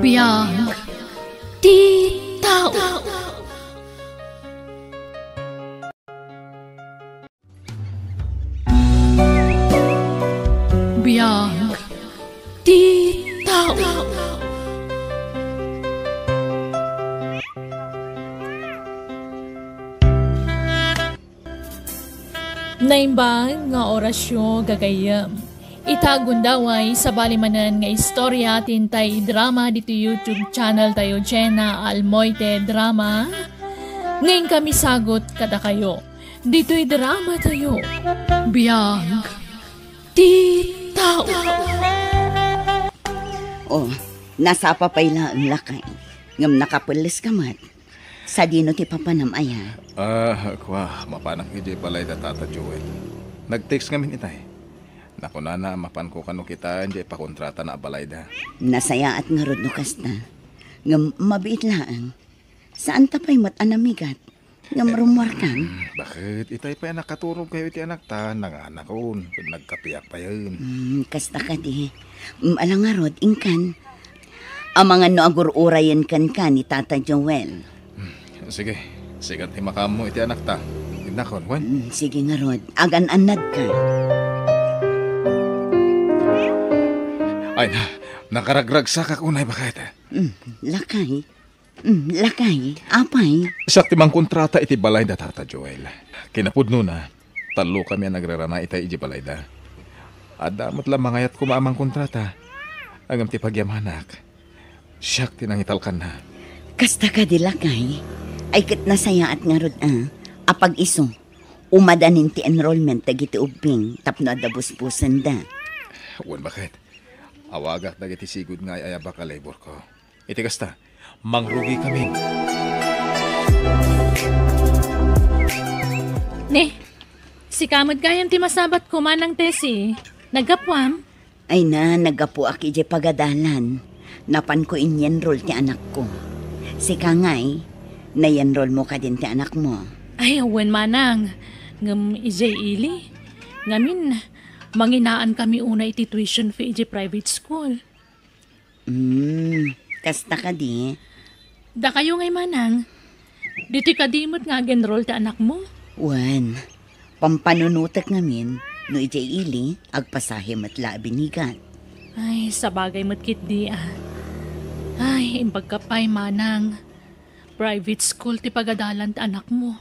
Biyag ti tao. Biyag ti tao. Naimbang nga orasyon gagayam. Itagundaway sa balimanan nga istorya tintay drama dito YouTube channel tayo Jenna Almoite Drama. Ngayon kami sagot kada kayo. Dito'y drama tayo. Biyag ti tao. Oh, nasa papayla ang lakay. Ngam nakapulis ka mat. Sa dino ti papanamaya. Mapanang hindi balay da Tata Joel. Nag-text ngamin itay. Naku na, mapan ko kano kita, hindi pa kontrata na balay da. Nasaya at nga rod no kasta. Ngam mabiit laang. Saan tapay mat anamigat? Ngam rumwar kan? Bakit? Itay pa yan nakaturog kayo iti anak ta. Nanganak ko, nagkapiyak pa yun. Kasta ka di. Alang nga rod, ingkan. Ang mga noagur-urayan kan ni Tata Joel. Sige, sigat himakam mo iti anak ta. Tinakon, wan? Sige nga rod, agan-anad ka. Ay, nakaragrag sa kakunay bakit? Lakay. Lakay. Apay. Sakti mang kontrata iti balay da Tata Joel. Kinapudno na, talo kami ang nagrarana iti iti balay da. Adamot lang mangayat ko maamang kontrata. Agam ti pagyamanak. Siyak tinangitalkan na. Kasta ka di lakay. Ay kat nasaya at nga rod apag iso. Umadanin ti enrollment dagiti ubing tapno adabus-pusan da. Wan bakit? Awagak dagiti sigud nga ay baka labor ko. Iti kasta, mangrugi kami. Ne, si kamad gayam ti masabat ko manang tesi. Nagapwam? Ay na, nagapu aki di pagadalan. Napan ko in-enroll ti anak ko. Si Kangay, na-enroll mo ka din ti anak mo. Ay, awan manang. Ngam ijay ili. Ngamin, manginaan kami una iti tuition fee iti private school. Kasta ka di? Da kayo ngay manang. Dito'y kadimot nga genroll ti anak mo. Wan, pampanunutak ngamin, no ijay ili, agpasahim at laabinigan. Ay, sabagay matkit di Ay, impagkapay manang. Private school ti pagadalan ti anak mo.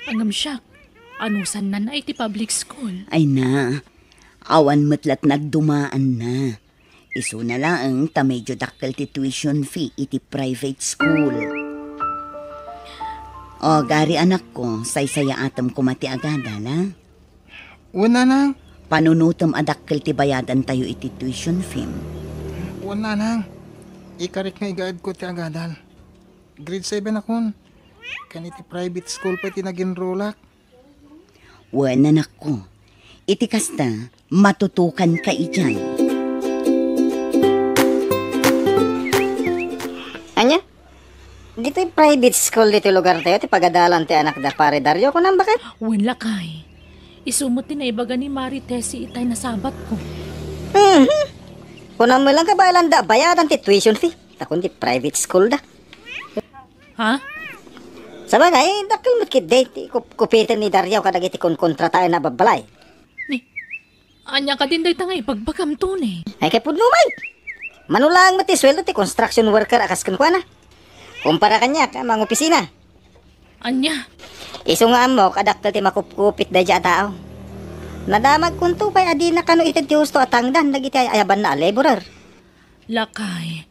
Angam siya, anusan na iti public school. Ay na, awan matlat nagdumaan na. Iso na lang ta medyo dakkel ti tuition fee iti private school. O, gari anak ko, saysaya atam kumati agadal, ha? Wala nang. Panunutom adakkel ti bayadan tayo iti tuition fee. Wala nang. Ikarik nga igaad ko ti agadal. Grade 7 akon. Kaniti private school pa iti nag-enrollak. Wan anak ko. Iti kasta, matutukan ka iyan. Anya? Dito yung private school dito lugar tayo, ti pagadalan ti anak da pare Dario ko nang bakit? Wala kay. Isumot ti naibaga ni Mari Tessie itay na sabat ko. Kunang mo lang ka ba ilan da bayadan ti tuition fee? Takon ti private school da. Ha? Sabagay, dakil mo't kit date, kupitin ni Dario kadagiti kon kontratayan na babalay. Ni, anya ka din day tangay pagbagam to ni. Ay kay pudlumay. Manulang mo ti sweldo ti construction worker akas kun na. Kumpara kanya ka mga opisina. Anya? Iso nga mo kadakkel ti makupkupit da dya tao. Nadamag kunto pay adi na kano iti husto atangdan dagiti ayaban na laborer. Lakay,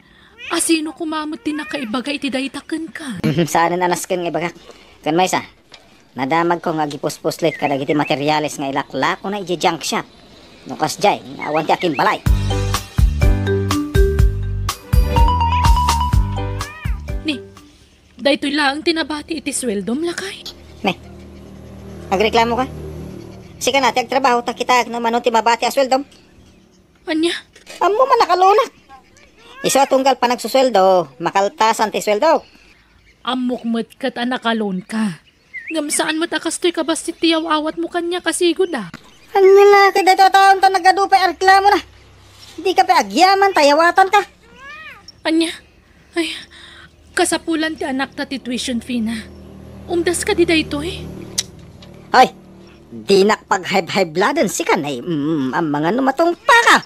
asino kumamot ti nakaibaga iti daytaken ka? Saan na nasken nga bagak? Kan may sa, nadamag ko nga gipuspuslit kadagiti materyales nga ilaklak ko na iji-junk shop. Nukas jay, awan ti akin balay. Ni, daytoy lang tinabati iti sweldom lakay. Ne, agreklamo ka? Sika na, tagtrabaho ta kita na manon ti mabati a sweldom. Anya? Amo man nakalunak. Iso atunggal pa nagsusweldo, makaltasan ti sweldo. Amok mo't kat anakalon ka. Ngam saan mo't akastoy ka basti tiyaw awat mo kanya kasigod Ano nila ka dito taon ta nagadupay reklamo na. Di ka pa agyaman, tayawatan ka. Anya, Ay, kasapulan ti anak ta ti tuition fee na. Umdas ka di dayto eh. Hoy, di nakpag-high-bloodon si kanay. Ang mga numatong pa ka.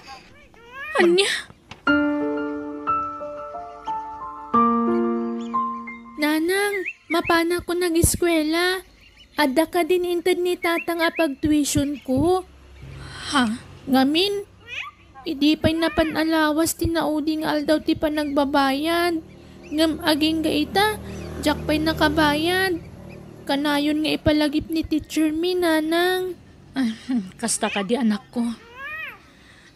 Anya? Nanang, mapana ko nag-eskwela. Adda ka din intad ni tatang apag-tuition ko. Ha? Ngamin? Idi pa'y napanalawas tinaudi nga aldaw ti pa nagbabayad. Ngam aging gaita, jak pa'y nakabayad. Kanayon nga ipalagip ni teacher mi, nanang. Kasta ka di anak ko.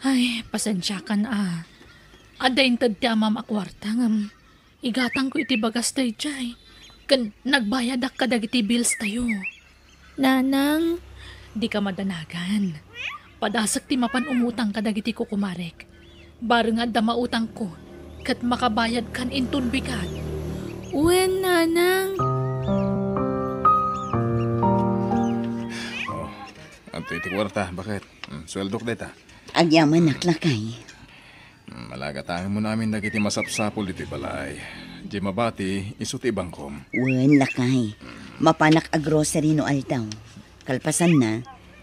Ay, pasensya ka na. Ada intad ti amam akwarta ngam. Igatang ko iti bagas tayo jay. Kan nagbayad ak kadag iti bills tayo. Nanang, di ka madanagan. Padasak ti mapan umutang kadag iti kukumarek. Bareng adda mautang ko. Kat makabayad kan intun bigat. Uwen, nanang. Anto iti kwarta, bakit? Sweldok deta. Agyaman naklakay. Malagatangan mo namin dagiti masapsapol iti balay. Di mabati, iso ti bangkom. Wen lakay. Mapanak a grocery no altaw. Kalpasan na,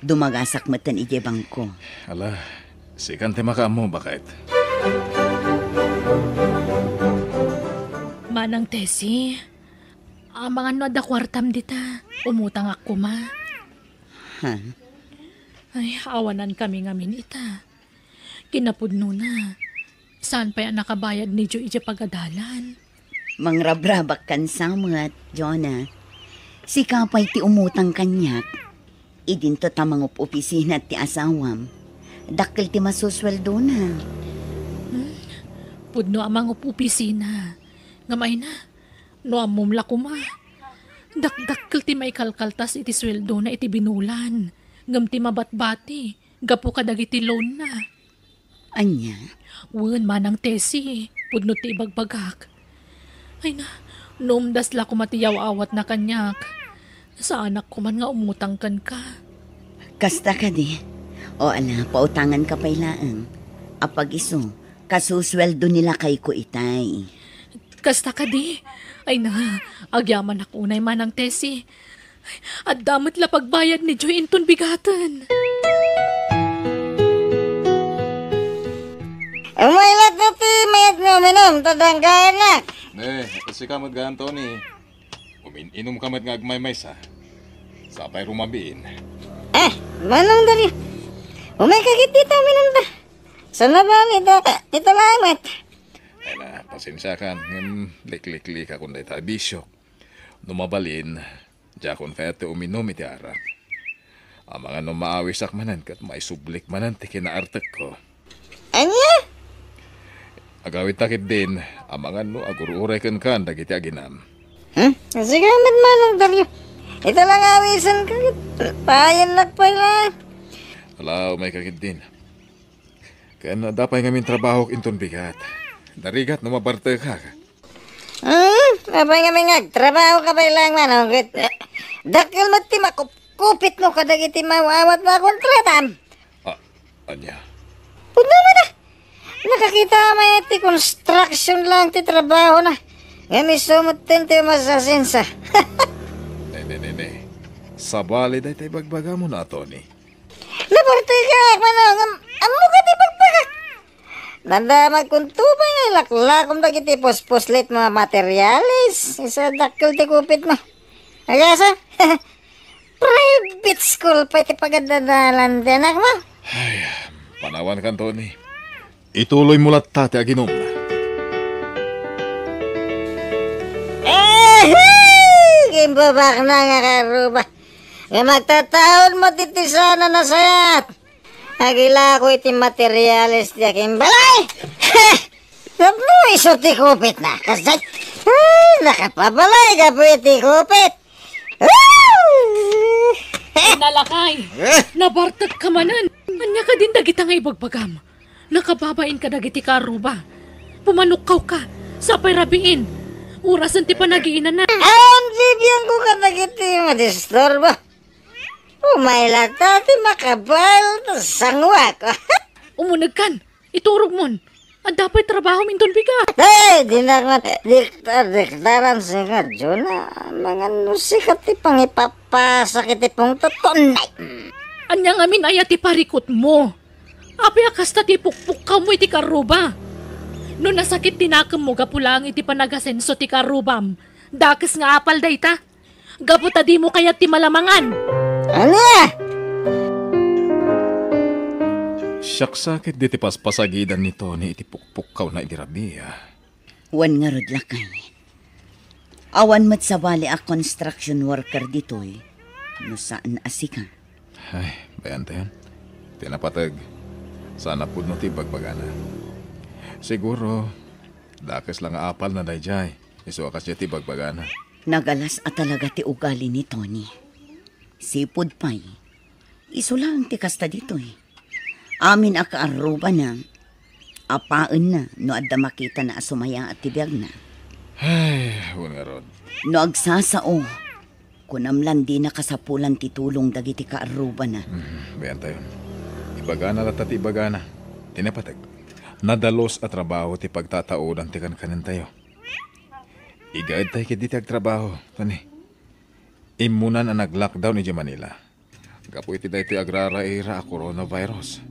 dumagasak matan iti bangko. Ala, sikan ti makaamo, bakit? Manang Tessie, mga no da kwartam dita. Umutang ako ma. Ha? Ay, awanan kami ngamin ita. Kinapudno na. Saan pa yan nakabayad ni Jo iti pagadalan? Mangrabrabak kan samat, Jonah. Si kapay ti umutang kanyak. Idinto tamangup opisina ti asawam. Dakil ti masusweldo na. Pudno amang opisina. Ngamay na. No amumla ko ma. Dakdakkel ti may kalkaltas iti sweldo na iti binulan. Ngam ti mabatbati. Gapo kadag iti loan na. Anya? Wen manang Tessie. Pudno ti ibagbagak. Ay na, numdas la ko matiyaw awat na kanyak. Sa anak ko man nga umutang kan ka. Kasta ka di. O ala, pautangan ka pailaan. Apag iso, kasusweldo nila kay ko itay. Kasta ka di. Ay na, agyaman ako unay manang Tessie. At damot la pagbayad ni Joy inton bigatan. Umaylat na ti mayat na uminom. Tadang kaya na. Si kamot ga, Anthony. Inom kamot nga agmay-may sa. Sapay rumabiin. Manong dali. Umaykakit dito uminom ta. Sana ba ito lamat? Ay na, pasensya kan. Lik-lik-lik akong dahita bisyo. Numabalin, jakon kaya te uminom iti arak. Ang mga numaawisak manan kat may sublik manan ti kinaartek ko. Anya? Agawit takit din, ang mga agururay kan dagiti aginam. Sige naman manong dali. Ito lang awisan ka. Payan lang pala. Alaw, may kakit din. Kaya na dapay ngamin trabaho inton bigat. Darigat, numabarte ka. Abay nga may trabaho ka ba lang manong. Dakil mo ti makupit mo kadag iti mawawat na kontratam. Anya? Puno mo na. Nakakita may ti construction lang ti trabaho na. Ngami sumutin ti masasensa. Ne. Sabali dahi tayo bagbaga mo na, Tony. Naporti ka, manong. Amo ka ti bagbaga. Nanda magkuntubay nga laklakom dagiti pospuslit mga materialis. Isa dakil ti kupit mo. Agasa? Private school pa iti pagadadalan din mo. Ay, panawan kan, Tony. Ituloy mo lahat tate aginom na. Gimbabak na nga karuba. Nga magtataon mo titisana na sayat. Agila ko iti materialis di aking balay. Kapno iso ti kupit na. Kasay, nakapabalay ka po iti kupit. Nalakay! Nabartag ka manan! Anya ka din dagita nga ibagbagam. Nakababain ka dagiti karuba. Pumanukkaw ka. Sapay rabiin. Urasan ti panagiinan na. Ang bibiyang ko ka dagiti madistorbo. Umaylag tati makabal. Sangwa ko. Umunag kan. Iturog mon. Ang dapat trabaho minton biga. Hey, di na nga diktaran siya Jona. Mga nusikat ti pang ipapasak iti pong tutunay. Anya nga min ay ti parikot mo. Api akas ti pukpuk ka mo iti karuba. No nasakit tinakam mo gapulang iti panagasenso ti karubam. Dakes nga apal dayta. Gaputa di mo kaya ti malamangan. Ano? Siyak sakit di ti paspasagidan ni Tony iti pukpukaw na itirabiya. Wan nga rod lakay. Awan mat sa bali a construction worker ditoy. No saan asika. Ay, bayan tayo. Tinapatag. Sana po no ti bagbagana. Siguro, dakes lang apal na dayjay. Iso akas ti bagbagana. Nagalas at talaga ti ugali ni Tony. Sipod pa'y. Iso lang ti kasta ditoy. Amin akaaruba na. Apaan na no adda makita na asumaya at tibiyag na. Ay, nga rod. No agsasao. Kunamlan di na kasapulan titulong dagiti kaaruba na. Bayan tayo. Ibagana at ibagana. Tinapatag. Nadalos at trabaho ti pagtataudan ti kanin tayo. Igaid tayo kiti agtrabaho. Tani. Imunan ang nag-lockdown ni Manila. Kapo iti dahi ti agrara-ira a coronavirus.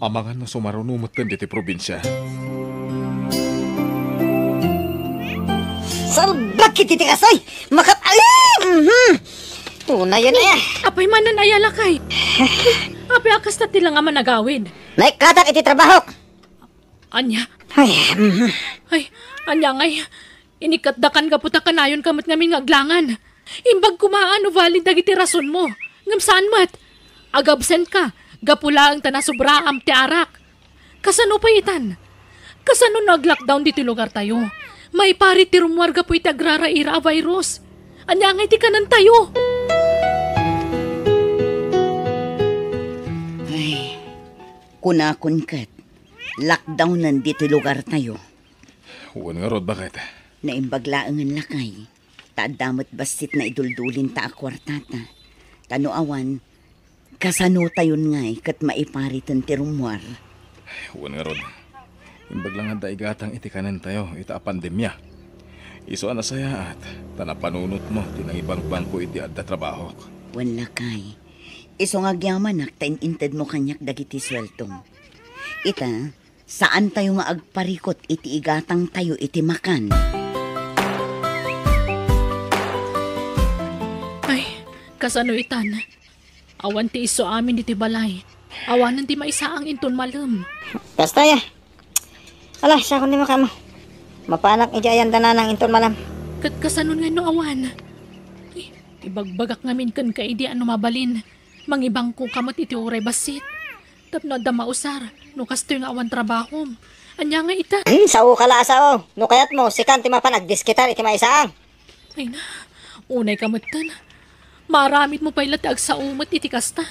Amangan na sumarunumot kan diti probinsya. Salbak kiti ti kasoy! Makapalim! Tunay yun na. Apay manan ay alakay. Api akas ti lang nga managawid. Naikatak iti trabaho! Anya. Ay, Ay, anya ngay. Inikatdakan kaputa kanayon kamot ngamin ngaglangan. Imbag kumaan o valid dagiti rason mo. Ngam saan mat? Agabsent ka. Gapula ang tanasubra am ti arak. Kasano pa itan? Kasano nag-lockdown diti lugar tayo? May pari ti rumwarga po iti agrara-ira a virus. Anya nga iti kanan tayo. Ay, kunakon kat. Lockdown nandito lugar tayo. Nga rod, bakit? Naimbaglaangan lakay. Taadamot basit na iduldulin ta akwartata. Tanuawan, kasano tayon ngay kat maiparitan ti rumwar. Nga rod. Imbag lang ang daigatang itikanan tayo, ita a pandemya. Iso na saya at tanapanunot mo, tinang ibang bangko iti adda trabaho. Wan lakay. Iso nga gyaman nak tainintad mo kanyak dagiti sweltong. Ita, saan tayo nga agparikot iti igatang tayo iti makan? Ay, kasano itan? Awan ti iso amin iti balay. Awanan ti maisaang inton malam. basta ya. Ala, sa akong di makamo. Mapanak ijayan tanan ng inton malam. Kat kasanon nga no awan. Ay, ibagbagak ngamin kan kaidi ano mabalin. Mangibang ko kamot iti uray basit. Tapno da mausar. No kastoy nga awan trabaho. Anya nga ita. Sa ukala asao. No kayat mo, sikan ti mapan agdiskitar iti maisaang. Ay na, unay kamutan. Maramit mo pa ilat ag sa umot iti kasta.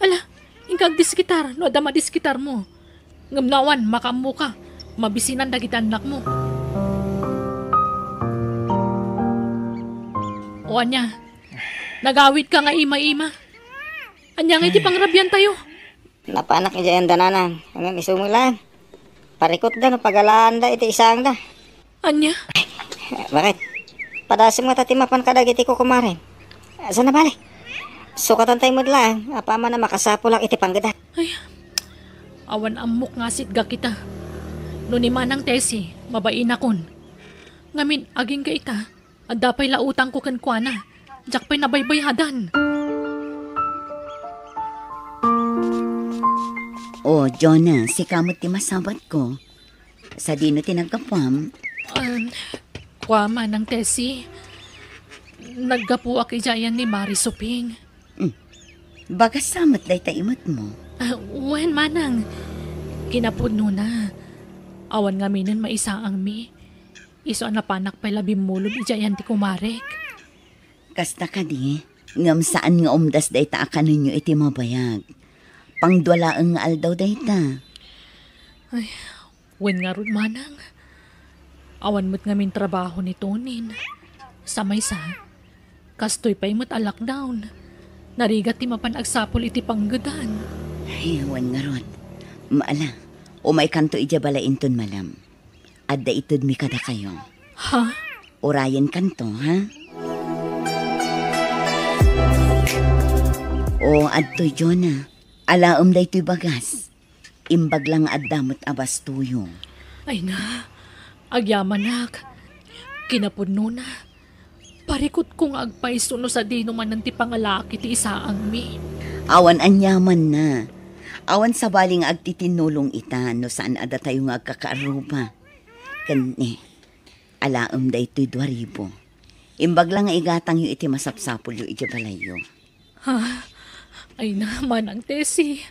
Ala, ingkag diskitar, no adama diskitar mo. Ngamnawan, makamu ka. Mabisinan dagiti anak mo. O anya, nagawid ka nga ima-ima. Anya nga iti pangrabyan tayo. Napanak ijayan tananan. Hanggang isumong lang. Parikot da, no pagalaan da, iti isaang da. Anya, Bakit? Padasim nga tatimapan ka dagiti ko kumarin. Saan na bali? Sukatan tayo mo lang. Apa man na makasapo lang iti panggada. ay, awan amok nga sitga kita. No ni manang tesi, mabain akon. Ngamin, aging ka ita, at dapay lautang ko kankwana. Diyak pa'y nabaybayhadan. O, Jonah, si kamot ti masabat ko. Sa dino tinagkapam, Kwama ng tesi. Naggapu ak ijayan ni Mari Suping. bagas samot day ta imot mo. Wen manang. Kinapudno na. Awan nga minin maisaang mi. Iso ang napanak pa'y labing mulog ijayan ti kumarek. Kasta ka di, ngam saan nga umdas day ta akanon nyo iti mabayag. Pangdwalaang nga aldaw day ta. Wen nga rod manang. Awan mo't nga min trabaho ni Tonin. Sa maysa, kastoy pa'y mo't a lockdown. Narigat ti mapan agsapol iti panggadan. Ay, wan nga rod. Maala, O may kanto ija balainton malam. Adda itod mi kada kayo. Ha? Orayan kanto, ha? O adtoy Jonah. Alaom da ito'y bagas. Imbag lang addamot abas tuyo. Ay na, agyamanak. Kinapudno na. Parikot kong agpaiso no sa dino man ng ti pangalaki ti isaang mi. Awan anyaman na. Awan sa baling agtitinulong ita no saan ada tayo nga agkakaaruba. Kani, alaom da ito'y 2,000. Imbag lang nga igatang yu iti masapsapol yu iti balayo. Ha? Ay na, manang tesi.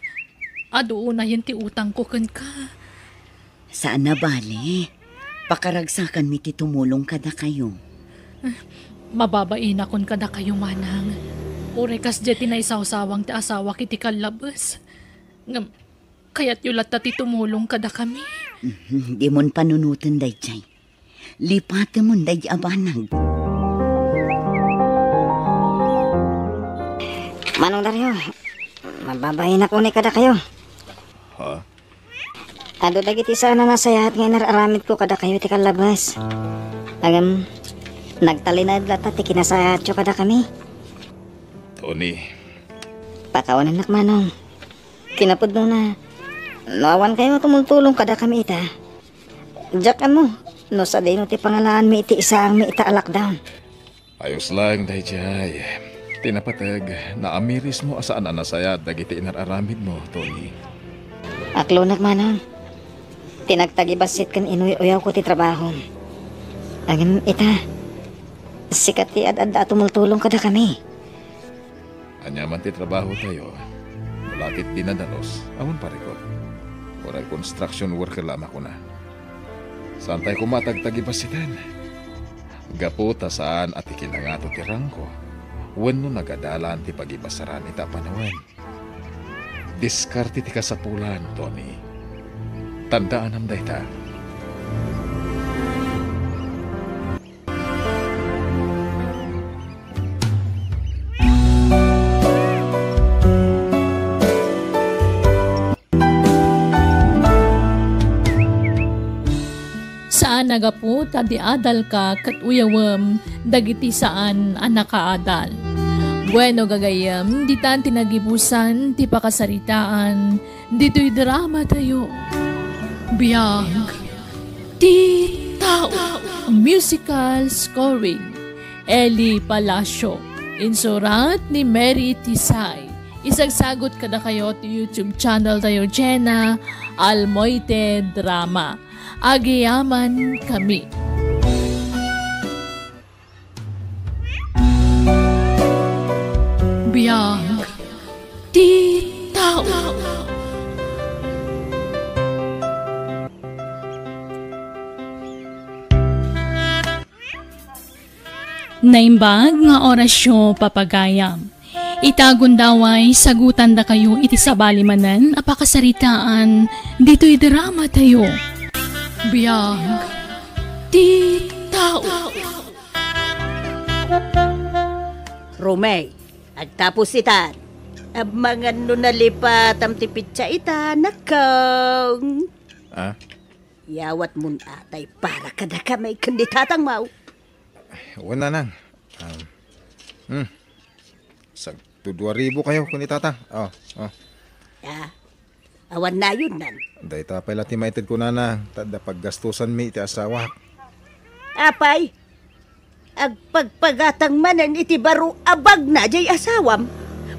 Adoon na yan ti utang ko kan ka. Saan na bali? Pakaragsakan mi ti tumulong kada kayo. Mababain akon kada kayo manang. Orekas dyan tinaisawsawang ti asawa kiti kalabas. Ngam, kaya't yulat ti tumulong kada kami. Di mon panunutan day jay. Lipate mon day abanag. Manong Dario, mababahin ako ni kada kayo. Ha? Ado dagiti sana nasayahat nga nararamid ko kada kayo ti kalabas. Agam, nagtalinad lata ti kinasayahat yo kada kami. Tony, Pakawanan nak manong. Kinapudno na. Nawan kayo tumultulong kada kami ita. Diyak mo, no sa dino ti pangalaan mi iti isaang mi ita lockdown. ayos lang dahi jay. Tinapatag na amiris mo asaan na nasayad dagiti inararamid mo, Tony. Aklo nak manong. Tinagtagibasit kan inuy-uyaw ko ti trabaho. Agam ita. Sikat ti ad-ad tumultulong kada kami. Anyaman ti trabaho tayo. Mulakit dinadalos, awon parikot. Oray construction worker lama ko na. Saan tayo kumatagtagibasitan? Gaputa saan at ikinangato ti rangko. Wano nagadalan ti pagibasaran ita panawan. Diskarte ti kasapulan, Tony. Tandaan am dayta. Saan nagapu tadi adal ka kat uyawam dagiti saan anak kaadal. Bueno gagayam, di tan tinagibusan, ti pakasaritaan, dito'y drama tayo. Biyag, ti tao, musical scoring, Eli Palacio, insurat ni Mary Tisay. Isagsagot kada kayo ti YouTube channel tayo, Jenna Almoite Drama. Agiyaman kami. Biyag, ti tao. Naimbag nga orasyo papagayam. Itagon daway sagutan da kayo iti sabalimanan apakasaritaan dito'y drama tayo. Biyag, ti tao. Romay, agtapos ita. Mga nunalipat am tipitsa ita, nakaw. Ah? Yawat mun atay para kada kamay kandidatang mau. Wala nang. Sag 2,000 kayo kung itatang. Oh. Ah, awan na yun nan. Dahita pala timaited ko na tada paggastusan mi iti asawa. Apay, agpagpagatang manan iti baro abag na jay asawam.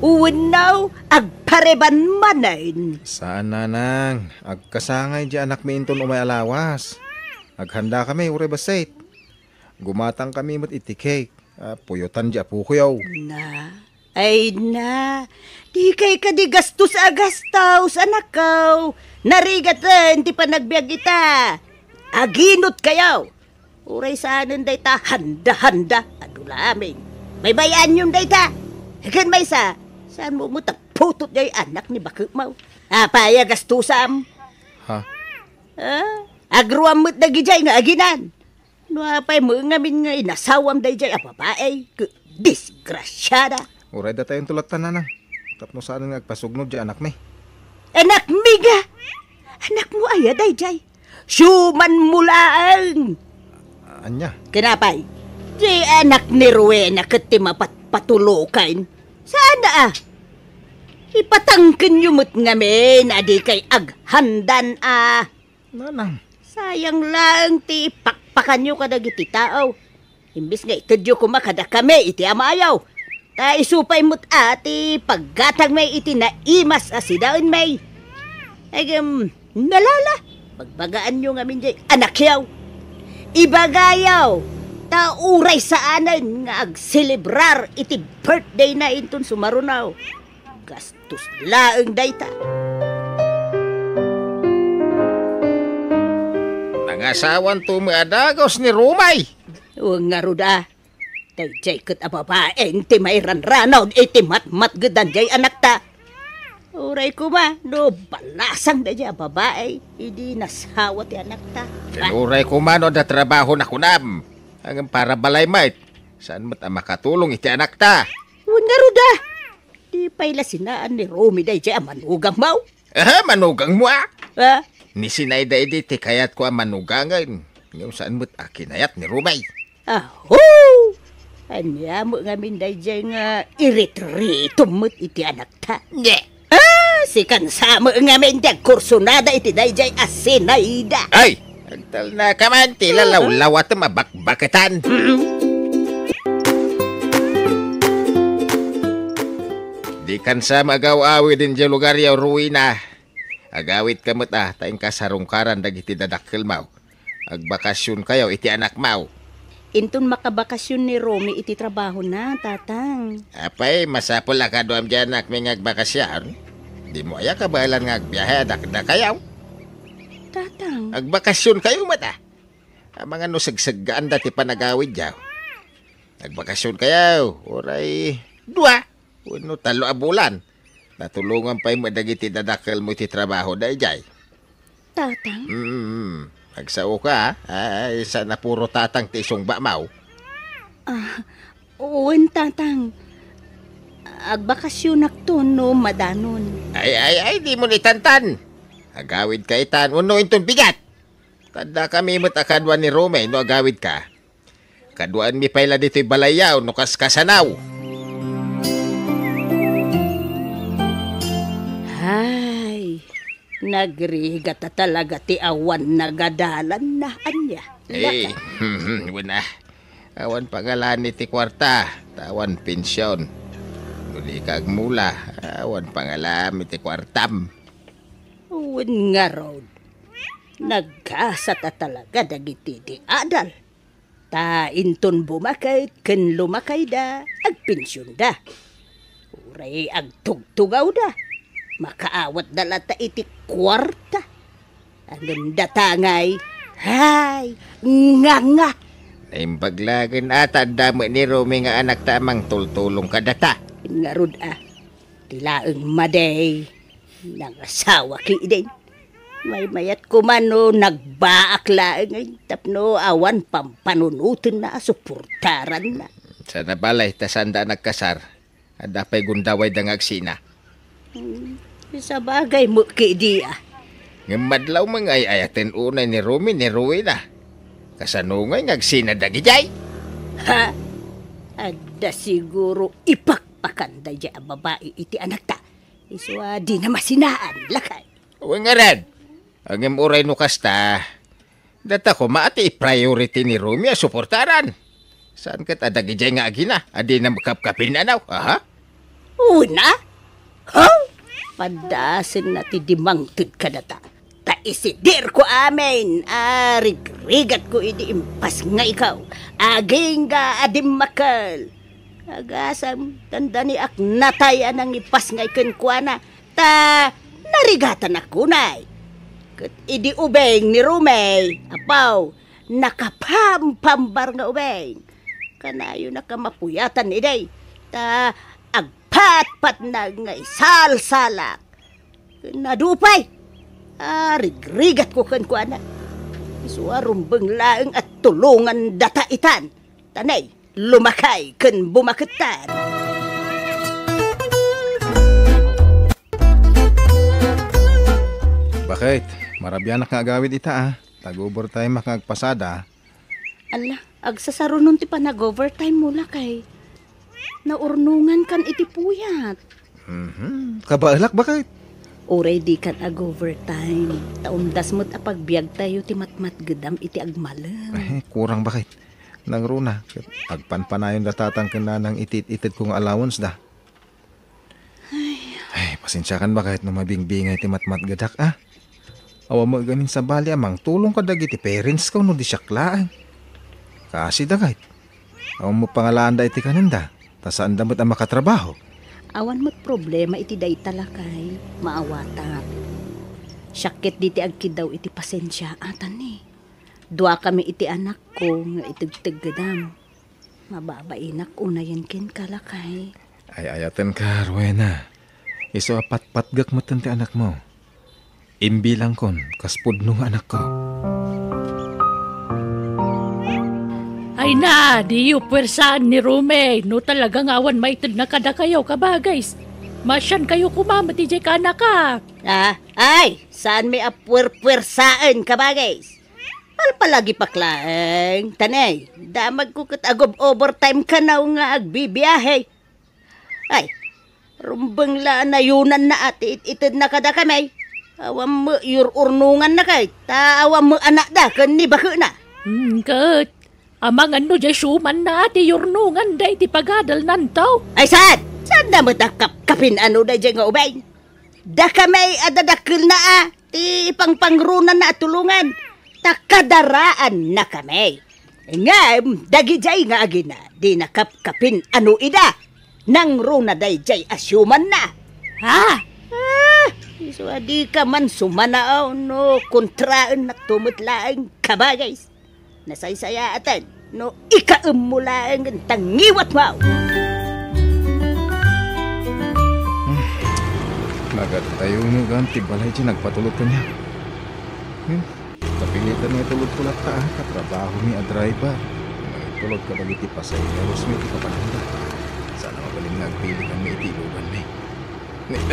Uwinaw, agpareban manain. Saan nanang? Agkasangay di anak mi inton umay alawas. Aghanda kami ure basait. Gumatang kami mat iti cake. Puyotan di apukuyaw. Ay na, di kay ka di gastos agastaws, anak ko. Narigatan, di pa nagbiag ita. Aginot kayaw. Uray saanan day ta, handa-handa. Adulamin. May bayan yun day ta. Hagan may sa, saan mo mo taputot day anak ni Bakit Mau? Apaya gastusam. Ha? Agruam mo't nagijay nga aginan. No apay mo ngamin nga inasawam day jay apapaay. Disgrasyada. Uray da tayong tulatan nanang. Tapno saan nga agpasugnod di anak mi. Anak mi ga! Anak mo aya, dayjay. Syuman mulaang. Anya? Kenapay? Di anak ni Rowena ket ti mapatpatulokan. Saan na ipatangken yumot ngamin, adi kay aghandan Nanang. Sayang lang ti pakpakan nyo kadag iti tao. Imbis nga itudyo ko makada kami iti amayaw. Ta isupay mo't ati paggatag may iti naimas asidaon may. Nalala. Pagbagaan nyo nga minjay anak yaw. Ibagayaw. Ta uray saanan nga agselebrar iti birthday na inton sumarunaw. Gastos laeng dayta. Nangasawan tumiadagos ni Rumay. Huwag nga ruda. Dayjay kat ababaeng ti may ranranaw iti matmat gedan jay anak ta. Uray ko ba, no balasang da jay ababae. Hindi nasawa ti anak ta. Kanuray ko mano da trabaho na kunam. Hanggang para balay mait. Saan mo't makatulong iti anak ta? Huwag nga ruda. Di pa'y lasinaan ni Romy dayjay manugang mau. Manugang mo Ha? Ni sinayda ti kayat ko manugangan. Ngayon saan mo't akinayat ni Rumay. Aho! Anya mo nga min dayjay nga iritrito mo't iti anak ta. Nye! Si kansamo nga min dag kursunada iti dayjay asinayda. Ay! Agtal na ka man, tila lawlaw at mabakbakatan. Di kan sa magaw-awi din dyan lugar yaw ruina. Agawit ka mo't tayong kasarungkaran dagiti dadakkel maw. Agbakasyon kayo iti anak maw. Inton makabakasyon ni Romy iti trabaho na, tatang. Apay, masapol akado am dyan anak may ngagbakasyon. Di mo aya kabalan nga agbiyahe dakda kayaw. Tatang. Agbakasyon kayo mata. Ang mga nusagsagaan dati panagawid yaw. Agbakasyon kayo. Oray, 2. Uno talo a bulan. Natulungan pa'y madagiti dadakkel mo iti trabaho da jay. Tatang? Agsao ka, ay sana puro tatang ti isong bamaw. Uwan, tatang. Agbakasyon akto no madanon. Ay, di mo nitantan. Agawid ka itan, uno inton bigat. Tanda kami mo't akadwa ni Rome, no agawid ka. Kaduan mi payla dito'y balayaw, no kaskasanaw. Ay, nagrigat na talaga ti awan nagadalan na anya. Wala. Awan pangalan ni ti kwarta, tawan pensyon. Muli kag mula, awan pangalan ti kwartam. Uwan nga road. Nagkasat na talaga dagiti di adal. Ta inton bumakay, ken lumakay da, agpensyon da. Uray agtugtugaw da. Makaawat na lata iti kwarta. Ang ganda tangay. Hay, nga. Naimbaglagan ata damo ni Romy nga anak tamang tultulong kadata. Nga rod tilaang maday. Nangasawa ki din. May mayat ko man no, nagbaak laang tapno awan pampanunutin na, suportaran na. Sa nabalay, tasanda nagkasar. Adapay gundaway dangagsina. Sa bagay mo ki di Ngamadlaw mga ayaten unay ni Romy ni Rowena. Kasanungay ngagsina dagijay. Ha? Ada siguro ipakpakanda dya ang babae iti anak ta. Iswa di na masinaan lakay. Uwing nga rin. Ang imuray no kasta. Data ko maati priority ni Romy suportaran. Saan kat adagijay nga agina? Adi na makapkapin na naw. Aha? Una? Ha? Padasin na ti dimangtid ka na ta. Ta isidir ko amin. Rigrigat ko idi impas nga ikaw. Aging ga adim makal. Agasam tanda ni ak natay anang ipas nga ikenkwana. Ta narigatan ako nay. Kat idi ubeng ni Rumay. Apaw, nakapampambar nga ubeng. Kanayo nakamapuyatan iday. Ta agpat-pat na nga isalsalak. Nadupay. Rigrigat ko kan ko anak. Isuarumbeng laeng at tulungan data itan. Tanay, lumakay kan bumaketan. Bakit? Marabyan nga agawid ita Tag-overtime makagpasada. Ala, agsasarunon ti pa nag-overtime mula kay. Naurnungan kan iti puyat. Kabaalak bakit? Oray di kan ag-overtime. Taundas mo't apagbiag tayo ti matmat gedam iti agmalam. Kurang bakit? Nang runa, agpanpanayon datatang na ng itit-itit kong allowance da. Ay, pasensya kan ba kahit mabingbingay ti matmat gadak Awa mo ganin sa bali amang tulong ka dagi ti parents ko no di syaklaan. Kasi dagayt. Awa mo pangalaan da iti kananda. Tasaan damot ang makatrabaho. Awan mo't problema iti day talakay. Maawatat. Syakit di ti agkid daw iti pasensya atan Dua kami iti anak ko nga itigtig gadam. Mababainak unayan kin kalakay. Ay ayatan ka, Rowena. Iso apat-patgak mo ti anak mo. Imbilang kon, kaspud nung anak ko. Ay na, di yu pwersaan ni Rume. No talagang awan maitid na kada kayo kabagays. Masyan kayo kumama ti jay kanak ka. Ay, saan may apwer-pwersaan kabagays? Palpalagi paklaeng, tanay, damag ko kat agob overtime ka na nga agbibiyahe. Ay, rumbang la na yunan na ati itid na kada kamay. Awam mo urnungan na kay, awam mo anak da, kan ni bako na. Kat, amang ano jay suman na ati yurnungan da iti pagadal nantaw. Ay, saan? Saan na mo kapin ano da dyan nga ubay? Da kamay adadakil na ti pangpangrunan na tulungan. Takadaraan na kami. Nga, dagi jay nga agina, di nakapkapin ano ida. Nang runa day jay asyuman na. So, di ka man sumanaaw, no, kontraan na tumutlaang kabagays. Nasaysaya atan, no, ikaumulaang tangiwat mo. Nagat tayo mo ganti balay dyan, nagpatulog ka niya. Kapilitan nga tulog tulad ta katrabaho mi a driver. Nagtulog ka bagiti pasayeros mi iti kapananda. Sana magaling nga agpili kang may itilugan mi. Nay,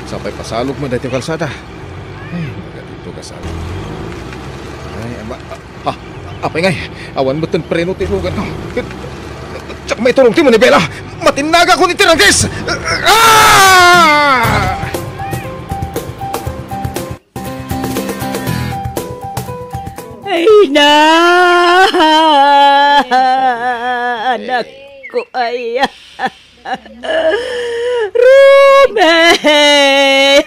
sapay pasalog mo dati kalsada. Ay, nagatito ka sa alam. Ay, apay ngay, awan mo tan preno tilugan. Tsak may tulong ti mo ni Bella. Matinaga ko ni Tirangkis! Ay na! Anak ko ay... Rume!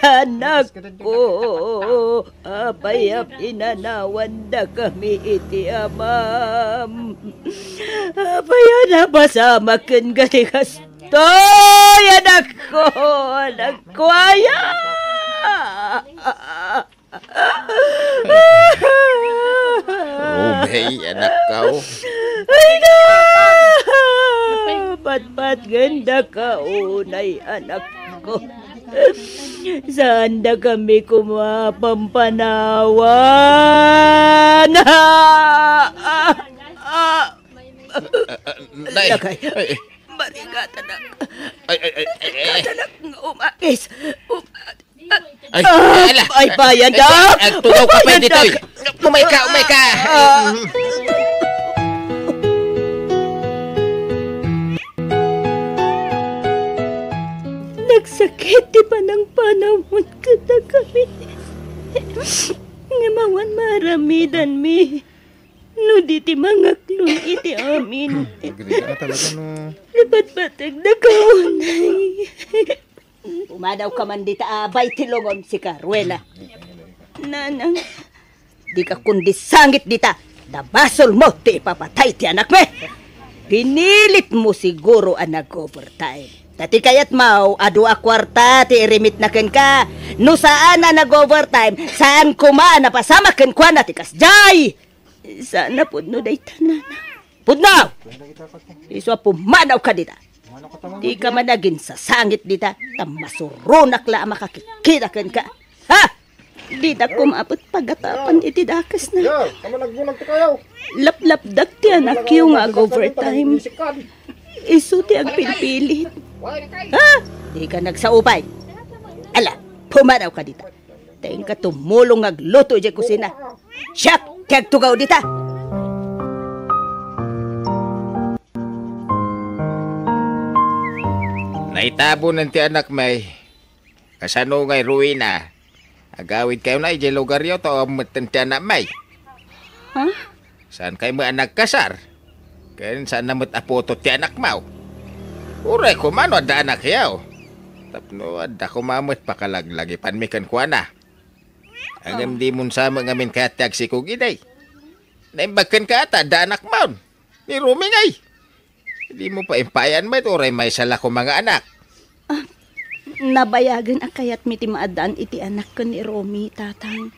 Anak ko! Apayap inanawan na kami iti amam. Apaya na basama ken ganikas toy! Anak ko aya! Rubey, anak ka. Ay na! Ba't ganda ka, unay anak ko. Saan na kami kumapampanawan? Nay! Marigat anak. Ay. Anak nga umakis. Ala! Ay, bayan daw! Agtugaw ka pa dito. Umay ka! Nagsakit di pa ng panahon kada kami. Ngamawan maramidan mi. No di ti mga klon iti amin. Ganda talaga no. Lipat-patag na kaunay. Umadaw ka man dita abay tilongon si Carwela. Nanang, di ka kundi sangit dita. Dabasol mo ti ipapatay ti anak me. Pinilit mo siguro ang nag-overtime. Tati kayat mau, adu a kwarta ti irimit na ken ka. No saan na nag-overtime, saan kuma na pasama ken kwa na ti kasjay. Sana pudno day tanan. Pudno! Iswa pumanaw ka dita. Di ka managin sa sangit dita. Tamasurunak la makakikita ken ka. Ha? Di na kumapot pagatapan iti dakas na. Yo, kamo nagbulag ti kayo. Lap-lap dak ti anak yung overtime. Isu ti ang pilipilit. Ha? Di ka nagsaupay. Ala, pumanaw ka dita. Tayo ka tumulong agluto dyan kusina. Siyak, kag tugaw dita. Naitabo ng ti anak may. Kasano ngay ruina. Agawid kayo na ije lugar yo to meten ti anak may. Ha? Saan kayo mo anak kasar? Kaya saan namot apoto ti anak mau? Uray ko mano ada anak yaw. Tapno ada ko mamot pakalaglagi panmikan ko na. Angam di mun sama ngamin kaya tag si kugiday. Naimbakan ka ata ada anak mau. Ni Rumi ngay. Hindi mo pa impayan mo uray may sala ko mga anak. Nabayagan akayat miti maadaan iti anak ko ni Romy, tatang.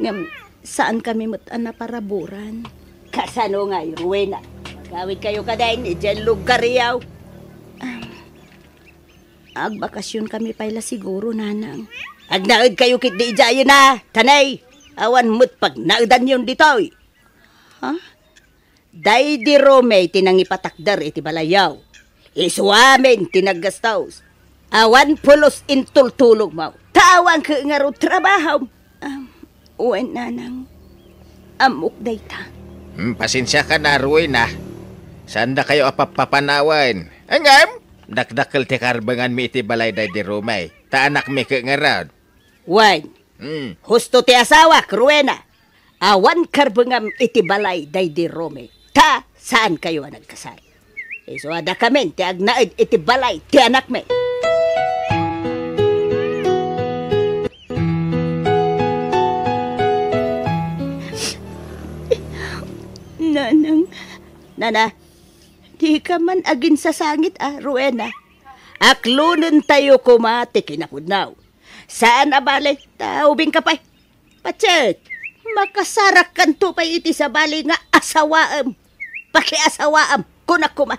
Ngam, saan kami mutan na paraburan? Kasano nga, Ruena? Gawid kayo kadain, dyan lugar yaw. Agbakasyon kami pala siguro, nanang. Agnaid kayo kit di ijayo na, tanay. Awan mo't pag naudan yun ditoy. Ha? Day di Rome, tinangipatakdar iti balayaw. Isuamin, tinaggastaws. Awan pulos intultulog mo. Tawang ka nga ro trabaho. Uwan nanang. Amok dayta. Pasensya ka na, Ruina. Saan na kayo apapapanawan? Angam? Dakdakal ti karbangan mi iti balay day di Rome. Ta anak mi ka nga raw. Wan. Husto ti asawa, Ruena. Awan karbangam iti balay day di Rome. Ta, saan kayo nagkasal? So ada kami, ti agnaid iti balay, ti anak mi. Nanang, Nana, di ka man agin sa sangit, Ruena. Aklunan tayo kumati kinapudnaw. Saan abalay, taubing ka pa'y. Pachet, makasarak kan tupay iti sa bali nga asawaam. Pakiasawaam, kunak kuma.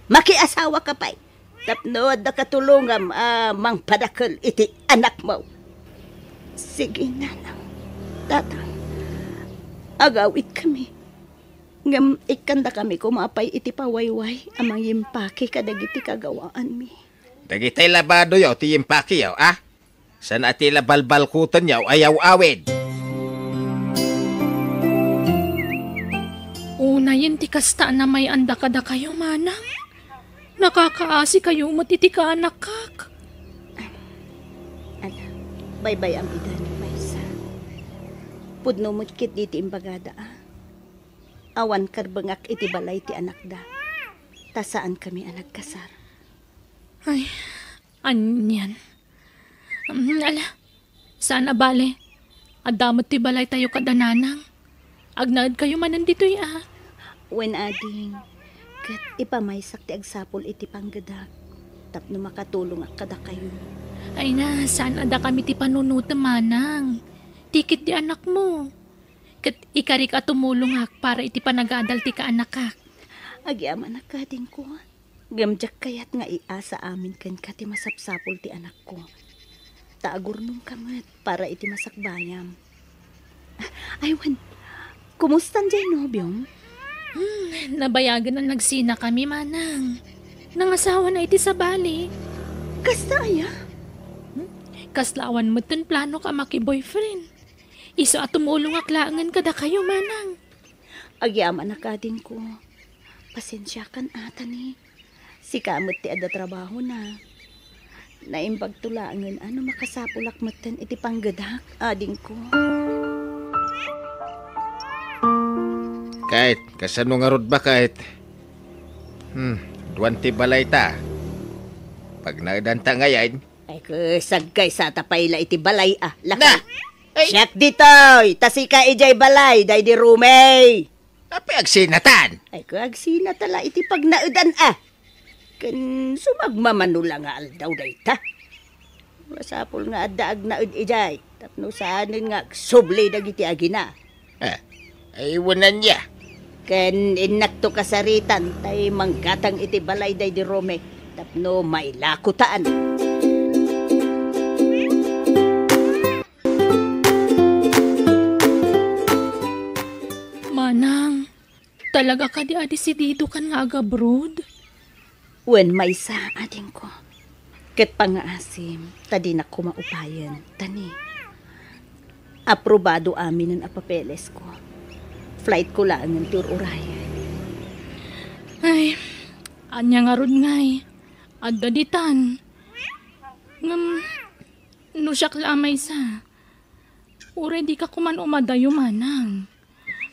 Makiasawa ka pa'y. Tapnood na katulungam, mang padakal iti anak mo. Sige, nanang. Tatang, agawit kami. Ngam ikanda kami kumapay iti pawayway amang yimpaki kadagiti kagawaan mi. Dagitay labado yaw, ti yimpaki yaw, San ati labalbalkutan yaw, ayaw awid. Una yun ti kasta na may anda kada kayo, manang. Nakakaasi kayo matiti ka anak kak. Ala, baybay ang idan, Maysa. Pudno mo't kit iti imbagada, Awan karbangak iti balay ti anak da. Ta saan kami anak kasar. Ay, anyan. Ala, saan abale? Adamot ti balay tayo kadananang. Agnaad kayo manan dito'y When ading, kat ipamaysak ti agsapol iti panggadak. Tapno makatulong ak kada kayo. Ay na, saan ada kami ti panunuta manang? Tikit di anak mo. Kat ikarik at tumulong ak para iti panagadal ti ka anak kak. Agyaman ak kading ko. Gamjak kayat nga iasa amin kan ka ti masapsapol ti anak ko. Taagurnong kamat para iti masakbayam. Aywan, kumustan dyan nobyong? Nabayagan na nagsina kami manang. Nangasawa na iti sa bali. Kasta aya? Kaslawan mo ten plano ka maki-boyfriend. Iso at tumulong aklangan kada kayo manang. Agyaman na kading ko. Pasensya kan ata ni. Si kamot ti ada trabaho na. Naimbag tulangan makasapulak matan iti panggadak ading ko. Kahit, kasano nga rod ba kahit? Duwan ti balay ta. Pag naadanta ngayon, Ay sagkay sa tapayla iti balay Laka. na! Ay, Siyak ditoy, tasika ijay balay, day di rumay. api agsinatan! Ay kagsina tala iti pagnaudan Kan sumagmamano nga aldaw day ta. Masapol nga addaag naud ijay. Tapno saanin nga subli dagiti agina. Ay, wanan niya. Ken inakto kasaritan tay manggatang iti balay day di Rome. Tapno may lakutaan. Manang, talaga ka di adisidido kan nga agabrood? Wen may sa ading ko. Ket pangaasim, tadi na kumaupayan, tani. Aprobado amin ang papeles ko. Flight ko lang ng tour Urayan. Ay, anya nga ron ngay. At daditan. No siyak lamay sa. Ure di ka kuman umadayo manang.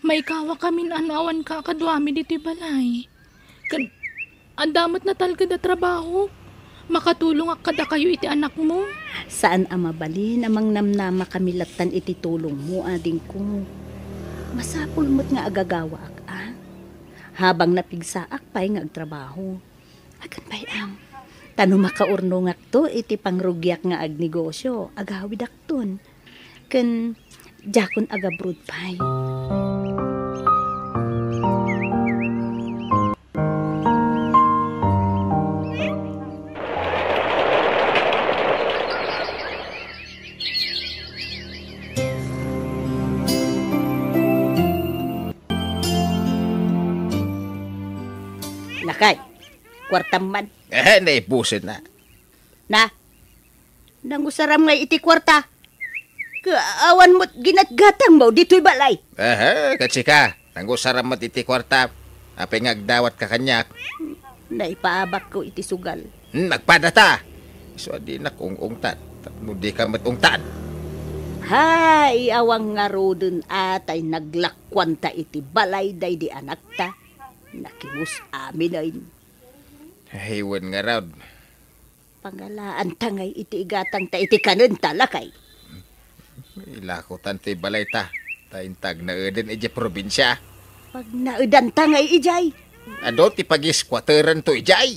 May kawa kami anawan ka kadwami diti balay. Andamot na talga da trabaho. Makatulong ak kada kayo iti anak mo. Saan amabalin amang namnama kami latan iti tulong mo ading ko. Masapul mo't nga agagawa ak habang napigsaak pa'y nga agtrabaho. Agan pa'y tano makaurnong ak to iti pangrugyak nga agnegosyo. Agawid ak ton. Ken jakon agabrod pa'y. Nakay, kwartam man. Naipusin na. Na, nangusaram nga iti kwarta. Kaawan mo't ginatgatang mo dito'y balay. Katsika, nanggusaram mo iti kwarta. Apay ngagdawat ka kanyak. Naipaabak ko iti sugal. Nagpadata. So, di nakungungtan. Mudi ka matungtan. Hay, awang nga rodon atay naglakwanta iti balay day di anak ta. Nakimus amin ay. Haywan nga raw. Pangalaan tangay iti igatang ta iti kanon talakay. Ilakutan ti balay ta. Taintag na eden iti probinsya. Pag naudan tangay ijay. Ado ti pag-squatteran to ijay.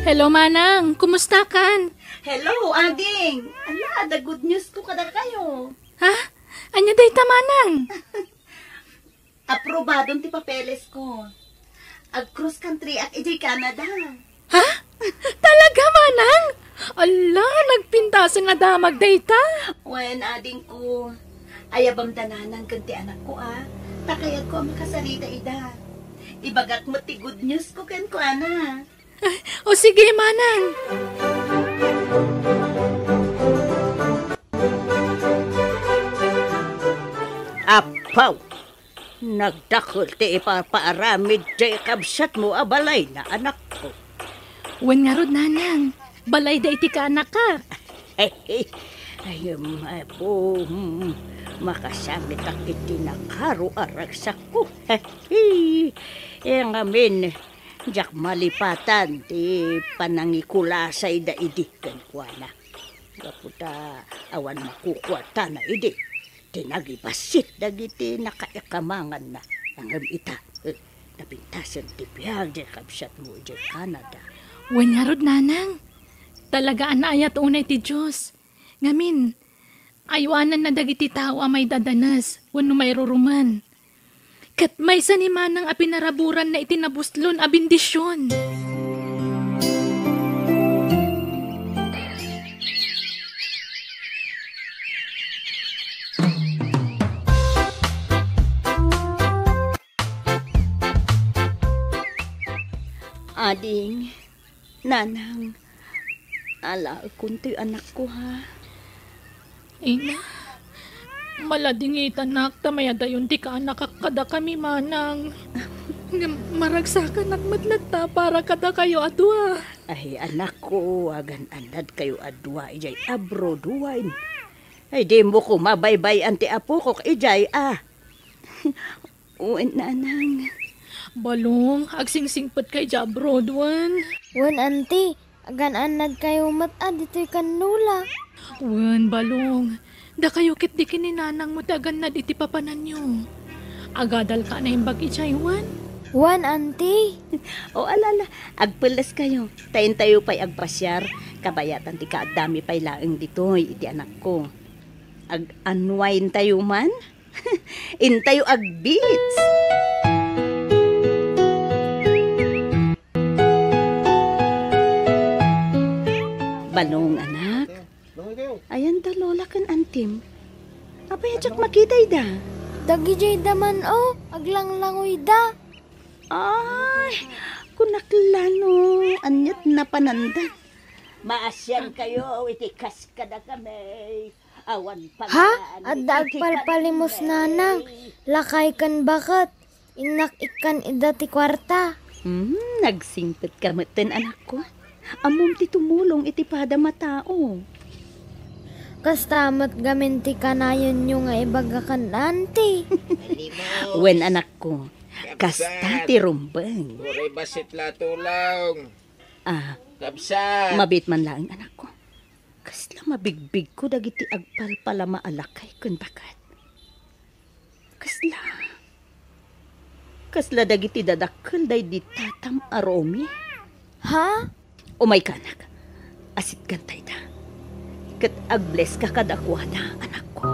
Hello manang, kumusta kan? Hello, Ading. Ala, the good news ko kada kayo. Ha? Anya day ta manang? Aprobadon ti papeles ko. Ag cross country at ijay Canada. Ha? Talaga manang? Ala, nagpintasan na damag day ta. Wen, ading ko, ayabam dananan kanti anak ko Takayag ko ang makasalita ida. Ibagak mo ti good news ko ken ko ana. O sige manang. Apaw! Nagdakol ti ipapaaramid jay kabsat mo abalay na anak ko. Wen nga rod nanang, balay da iti ka anak ka. Ayam po, makasamit ak iti nakaro aragsak ko. Yang amin, jak malipatan ti panangikulasay da idi kenkwana. Kaputa awan makukwata na idi. Tinagibasit dagiti nakaikamangan na ang ita. Napintasan ti biyag di kabsat mo di Canada. Wen nga rod nanang, talaga anayat unay ti Diyos. Ngamin, aywanan na dagiti tao may dadanas, wano may ruruman. Kat may sanimanang apinaraburan na itinabuslon a bendisyon. Ading, nanang, ala kunti anak ko Ina, maladingitan nak tamaya dayon ti ka anak kada kami manang. Maragsakan at matlatta para kada kayo adwa. Ay anak ko, agan anad kayo adwa ijay abroad wain. Ay di mo ko mabaybay anti apo ko ijay Uwan nanang. Balong, agsingsingpet kay Jabroad wan. Wan, auntie. Agan anad kayo mata dito'y kanula. Wan, balong. Da kayo kit di kininanang mo tagan na diti papanan nyo. Agadal ka na himbag ichay, wan. Wan, auntie. O alala, agpulas kayo. Tayin tayo pa'y agpasyar. Kabayatan ti kaadami pa'y laeng dito'y iti anak ko. Ag-unwind tayo man. Intayo ag-beats. Balong anak. Ayan da lola kan antim. Apay ajak makitay da. Dagi jay daman aglang-langoy da. Ay, kunaklano, anyat na pananda. Maasyan kayo, itikas ka na kami. Awan pa Ha? Adda agpalpalimos nanang. Lakay kan bakat. Inak ikan ida ti kwarta. Nagsimpit ka maten anak ko. Amom ti tumulong iti pada matao. Kastamat gamin ti kanayon nyo nga ibaga kan nanti. Wen anak ko, kasta ti rumbeng. Uray basit la tulong. Kapsa. Mabit man lang anak ko. Kasla mabigbig ko dagiti agpalpala maalakay kun bakat. Kasla dagiti dadakkel day di tatam aromi. Ha? Umay ka anak. Asit gantay da. Kat agbles ka kadakwada anak ko.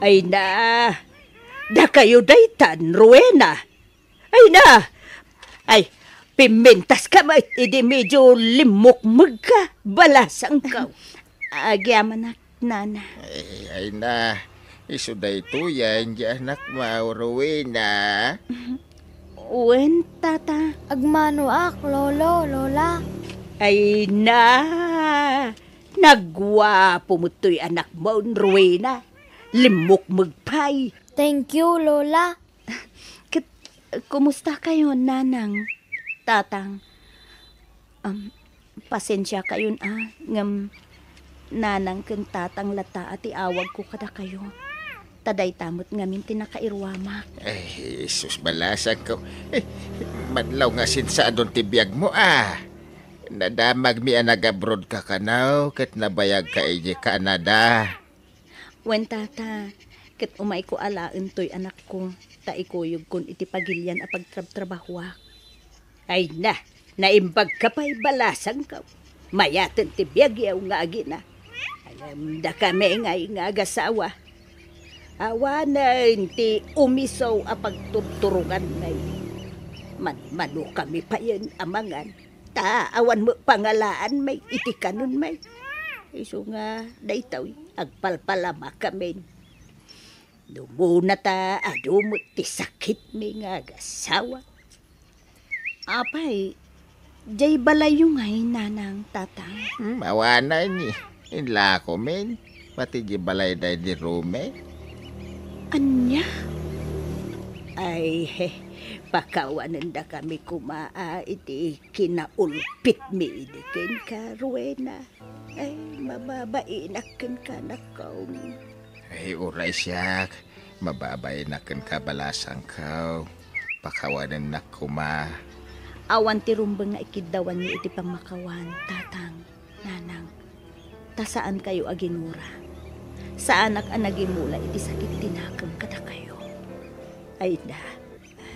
Ay na. Da kayo daytan, Rowena. Ay na. Ay, pimentas ka ma. Idi medyo limukmag ka. Balasang ka. Agyaman nana. Ay na. Isuday to yan, di anak mo, Rowena. Wen, tata. Agmano ak, lolo, lola. Ay na. Nagwapo mo to'y anak mo, Rowena. Limukmag pa'y. Thank you, lola. Kumusta kayo, nanang, tatang? Pasensya kayo ngam nanang kang tatang lata at iawag ko kada kayo. Taday tamot ngamin tinakairwamak. Ay, sus balasang ko. Manlaw nga sinsa adon tibiyag mo Nadamag mi nag-abroad ka kanaw kat nabayag ka iji Canada. Wen tata, kat umay ko alaan to'y anak ko. Taikuyog kun iti pagilyan a pagtrab-trabahwak. Ay na, naimbag ka pa'y balasang ka. Mayaten ti biyagyaw nga agina. Alam da kami ngay nga agasawa. Awanan ti umisaw a pagturturungan ngay. Mano kami pa yan amangan. Awan mo pangalaan may itikanon may. Iso nga daytaw agpalpalama kami. Dumuna ta adumot ti sakit mi nga agasawa. Apay, jay balay yung ngay nanang tatang. Awanan ni. Inla ko men. Pati di balay day di Rome. Anya? Ay, pakawanan da kami kumaa iti kinaulpit mi idikin ka, Rowena. Ay, mababainak ka nakaw. Ay, uray siyak. Mababay na kan kabalasang ka. Pakawanan na kuma. Awan ti rumbeng nga ikidawan niyo iti pamakawan, tatang, nanang. Tasaan kayo aginura? Saan ang nagimula iti sakit tinakam kada kayo? Ay na,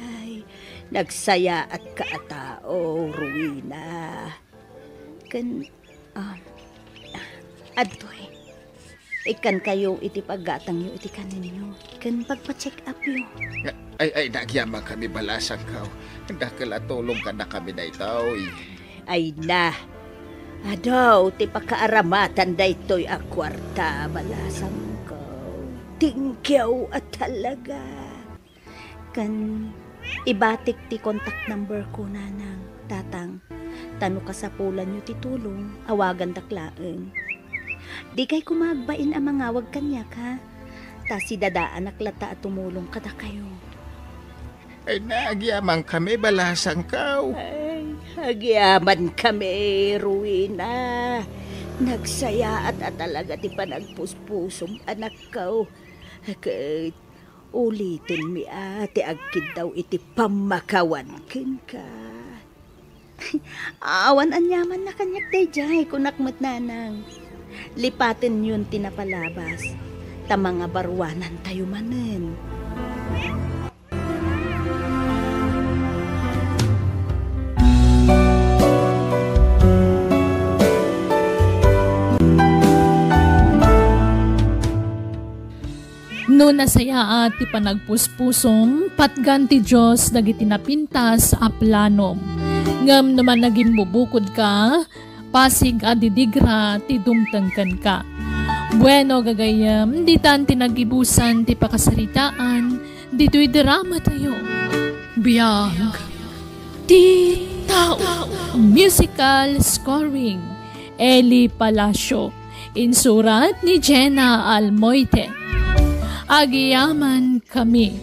ay, nagsaya at kaatao, Rowena. Adtoy, ikan kayo iti paggatang nyo iti kaninyo. Kan pagpa-check up yo. Ay, nagyama kami balasang ka. Dakil at tulong ka na kami na itaw. Ay na, adaw, ti pakaaramatan da ito'y akwarta, balasang ko. Tingkyaw at talaga. Kan ibatik ti contact number ko nanang, tatang. Tano ka sa pulan nyo ti tulong, awagan daklaan. Di kay kumagbain ang mangawag kanyak ha. Ta si dadaan naklata at tumulong kada kayo. Ay, nagyaman kami balasang ka. Ay, agyaman kami, Rowena. Nagsaya at talaga ti panagpuspusong anak ko. Kat ulitin mi ati agkid daw iti pamakawan kin ka. Awan anyaman na kanyak dayjay kunakmat nanang. Lipatin yun tinapalabas. Ta mga barwanan tayo manen. No nasaya at ti panagpuspusong, patgan ti Diyos dagiti napintas a planom. Ngam naman naging bubukod ka, pasig adidigra ti dumtengken ka. Bueno gagayam, di tan tinagibusan ti pakasaritaan, dito'y drama tayo. Biyag Di Tao. Musical scoring Eli Palacio. Insurat ni Jenna Almoite. Agiyaman kami.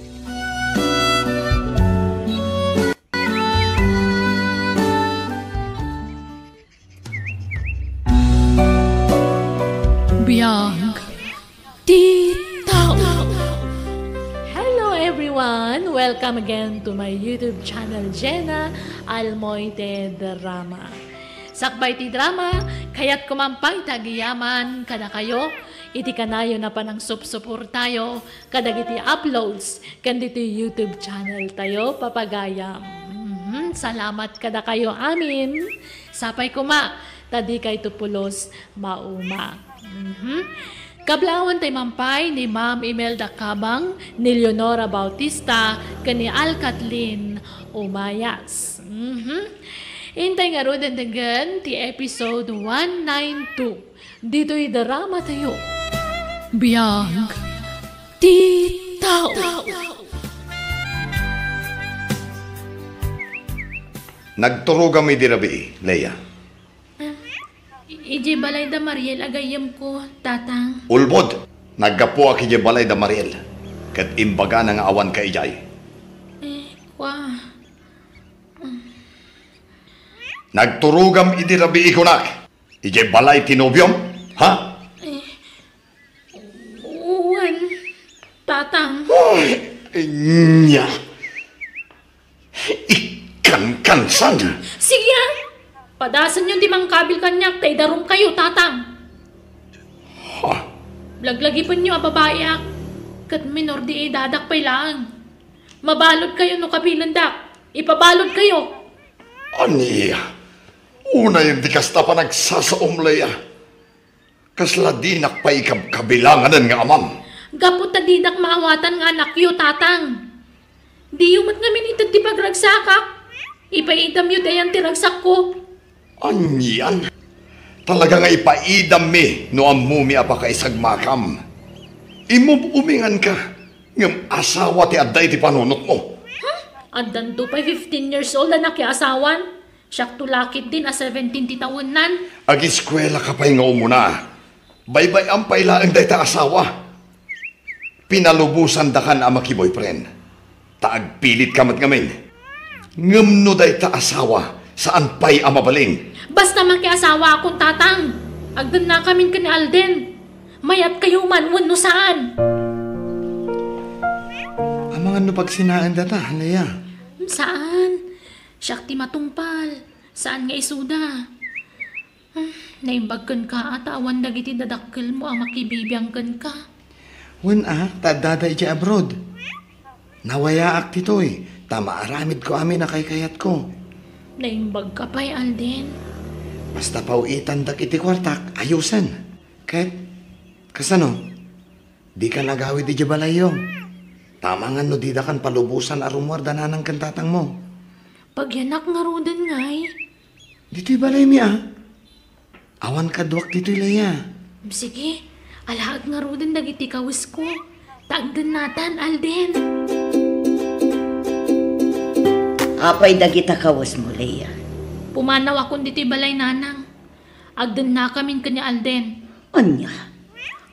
Biyag Di Tao. Hello everyone! Welcome again to my YouTube channel, Jenna Almoite Drama. Sakbay ti drama, kaya't kumampay tagiyaman kada kayo, iti kanayo na panang supsupur tayo, kadag iti uploads, kandito YouTube channel tayo, papagayam. Salamat kada kayo amin. Sapay kuma, tadi kay tupulos mauma. Kablawan tay mampay ni Ma'am Imelda Cabang, ni Leonora Bautista, kani Al Kathleen Umayas. Hintay nga ro dandagan ti episode 192. Dito'y drama tayo. Biyag Di Tao. Nagturo kami di rabi, Leia. Iji balay da Mariel agayam ko, tatang. Ulbod, naggapo aki di balay da Mariel. Kat imbaga nga awan ka ijay. Kwa. Nagturugam idi rabi ikunak. Ije balay tinobyom, ha? Uwan, tatang. Nya. Ikan-kansan. Sige ah. Padasan yun di mangkabil kanyak, tay darum kayo, tatang. Ha? Laglagipan nyo, babayak. Kat minor di dadak pay lang. Mabalod kayo no kabilandak. Ipabalod kayo. Aniya. Una yung di kasta pa nagsasaom, Leia. Kasla di nakpay kabilanganan nga amam. Gapot ta didak maawatan nga anak yo, tatang. Di yumat nga minitad di pagragsakak. Ipaidam yo dayan tiragsak ko. Anyan? Talaga nga ipaidam mi no amumi apa ka isagmakam. Imubumingan ka ngam asawa ti adday ti panunot mo. Addan to pa 15 years old na nakiasawan. Siyak tulakit din a 17 ti taonan. Ag-eskwela ka pa'y nga umuna. Baybay ang pailaan day ta asawa. Pinalubusan da kan ama ki boyfriend. Taagpilit ka mat ngamin. Ngamno day ta asawa. Saan pa'y amabaling? Basta makiasawa akong tatang. Agdan na kamin ka ni Alden. Mayat kayo man, no saan. Ang mga no pagsinaan data, Leia. Saan? Siyak ti matungpal. Saan nga isuda? Naimbagkan ka at awan dagiti dadakkel mo ang makibibiyangkan ka. Wen tadada iti abroad. Nawayaak titoy. Tama aramid ko amin na kayat ko. Naimbag ka pa'y Alden. Basta pauitan dak iti kwartak, ayusan. Kahit, kasano, di ka nagawid iti balayong. Tama nga no di da kan palubusan arumwar dananang kantatang mo. Pagyanak nga rodan nga'y. Dito'y balay mi Awan ka duwak dito'y Leia. Sige, alaag nga rodan dagiti kawis ko. Tagdan natan, Alden. Apay dagita kawas mo, Leia. Pumanaw akong dito'y balay nanang. Agdan na kamin ka ni Alden. Anya,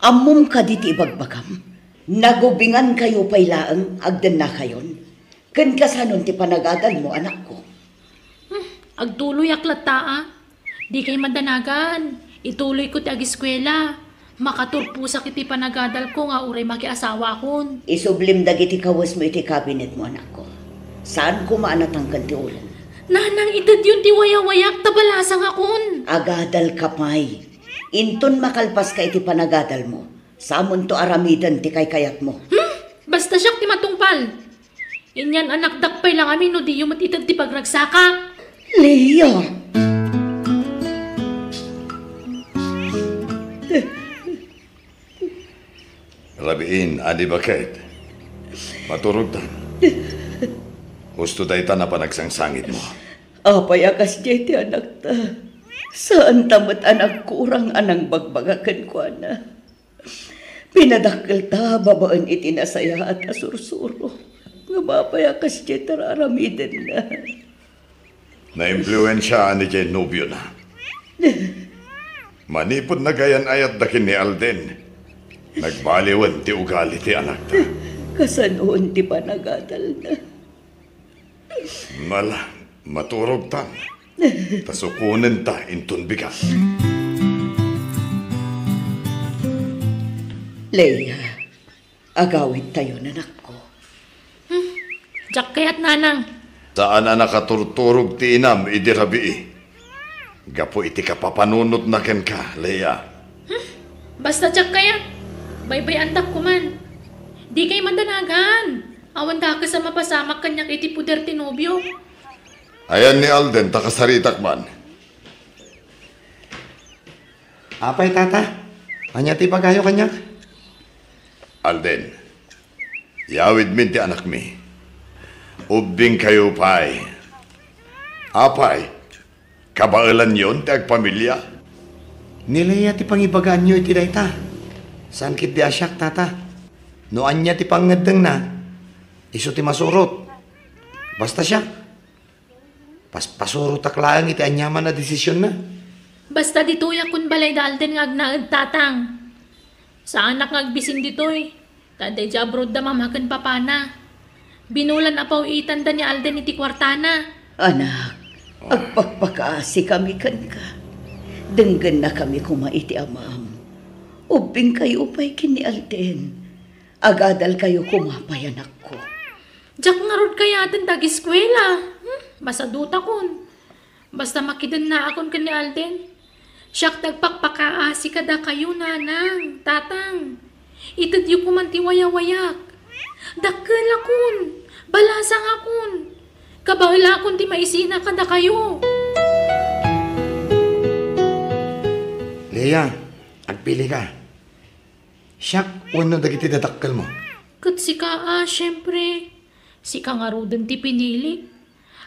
amom ka diti ibagbagam. Nagubingan kayo pailaang agdan na kayon. Kan kasanon ti panagadal mo, anak ko. Agtuloy aklata Di kay madanagan. Ituloy ko ti agiskwela. Makaturpusak iti panagadal ko nga uray makiasawa akon. Isublim dagiti kawas mo iti kabinet mo, anak ko. Saan ko maanatang kanti ulan? Nanang itad yun ti wayawayak tabalasang akon. Agadal kapay. Inton makalpas ka iti panagadal mo. Samon to aramidan ti kayat mo. Basta siyak ti matungpal. Inyan anak dakpay lang amin no di yumat itad ti pagragsaka. Leia! Rabiin, adi bakit? Maturog tan. Gusto day ta na panagsangsangit mo. Apay akas ti anak ta. Saan tamat anak kurang anang bagbagakan ko na. Pinadakkel ta, babaan itinasaya at asursuro. Nga mapayakas siya tararamiden na. Na-impluensya ni Jay Nubio na. Manipod na gayan ayat dakin ni Alden. Nagbaliwan ti ugali ti anak ta. Kasanoon ti panagadal na. Mala, maturog ta. Tasukunan ta intun bigas. Leia, agawid tayo nanak ko. Jack kayat nanang. Saan na nakaturturog ti inam idirabi. Gapo iti kapapanunot na ken ka, Leia. Basta Jack kayat. Baybay antak ko man. Di kay mandanagan. Awan da ka sa mapasamak kanyak iti puder tinobyo. Ayan ni Alden, takasaritak man. Apay, tata. Anya ti pagayo kanyak? Alden, yawid min ti anak mi. Ubing kayo pay. Apay, kabailan yon ti agpamilya. Nilaya ti pangibagaan nyo iti dayta. Saan kit di asyak, tata? Noan niya ti pangadeng na. Iso ti masurot. Basta siya. Pasurot aklaan iti anyaman na desisyon na. Basta ditoy akon balay dalden nga agnaad tatang. Sa anak nga agbising ditoy. Taday jabrod da mamakan papana. Binulan apaw itanda ni Alden iti kwartana. Anak, agpagpakaasi kami kan ka. Denggan na kami kumaiti amam. Ubing kayo pa'y kini Alden. Agadal kayo kumapay anak ko. Jack nga rod kaya atin dag-eskwela. Masaduta kon. Basta makidan na akon kani Alden. Siyak tagpakpakaasi kada kayo nanang, tatang. Itadyo ko man ti wayawayak. Dakkel akon. Balasang akon. Kabaila akon ti maisina kada kayo. Leia, agpili ka. Siyak, wano dagiti dadakkel mo. Kat si ka syempre. Si ka nga rodan ti pinili.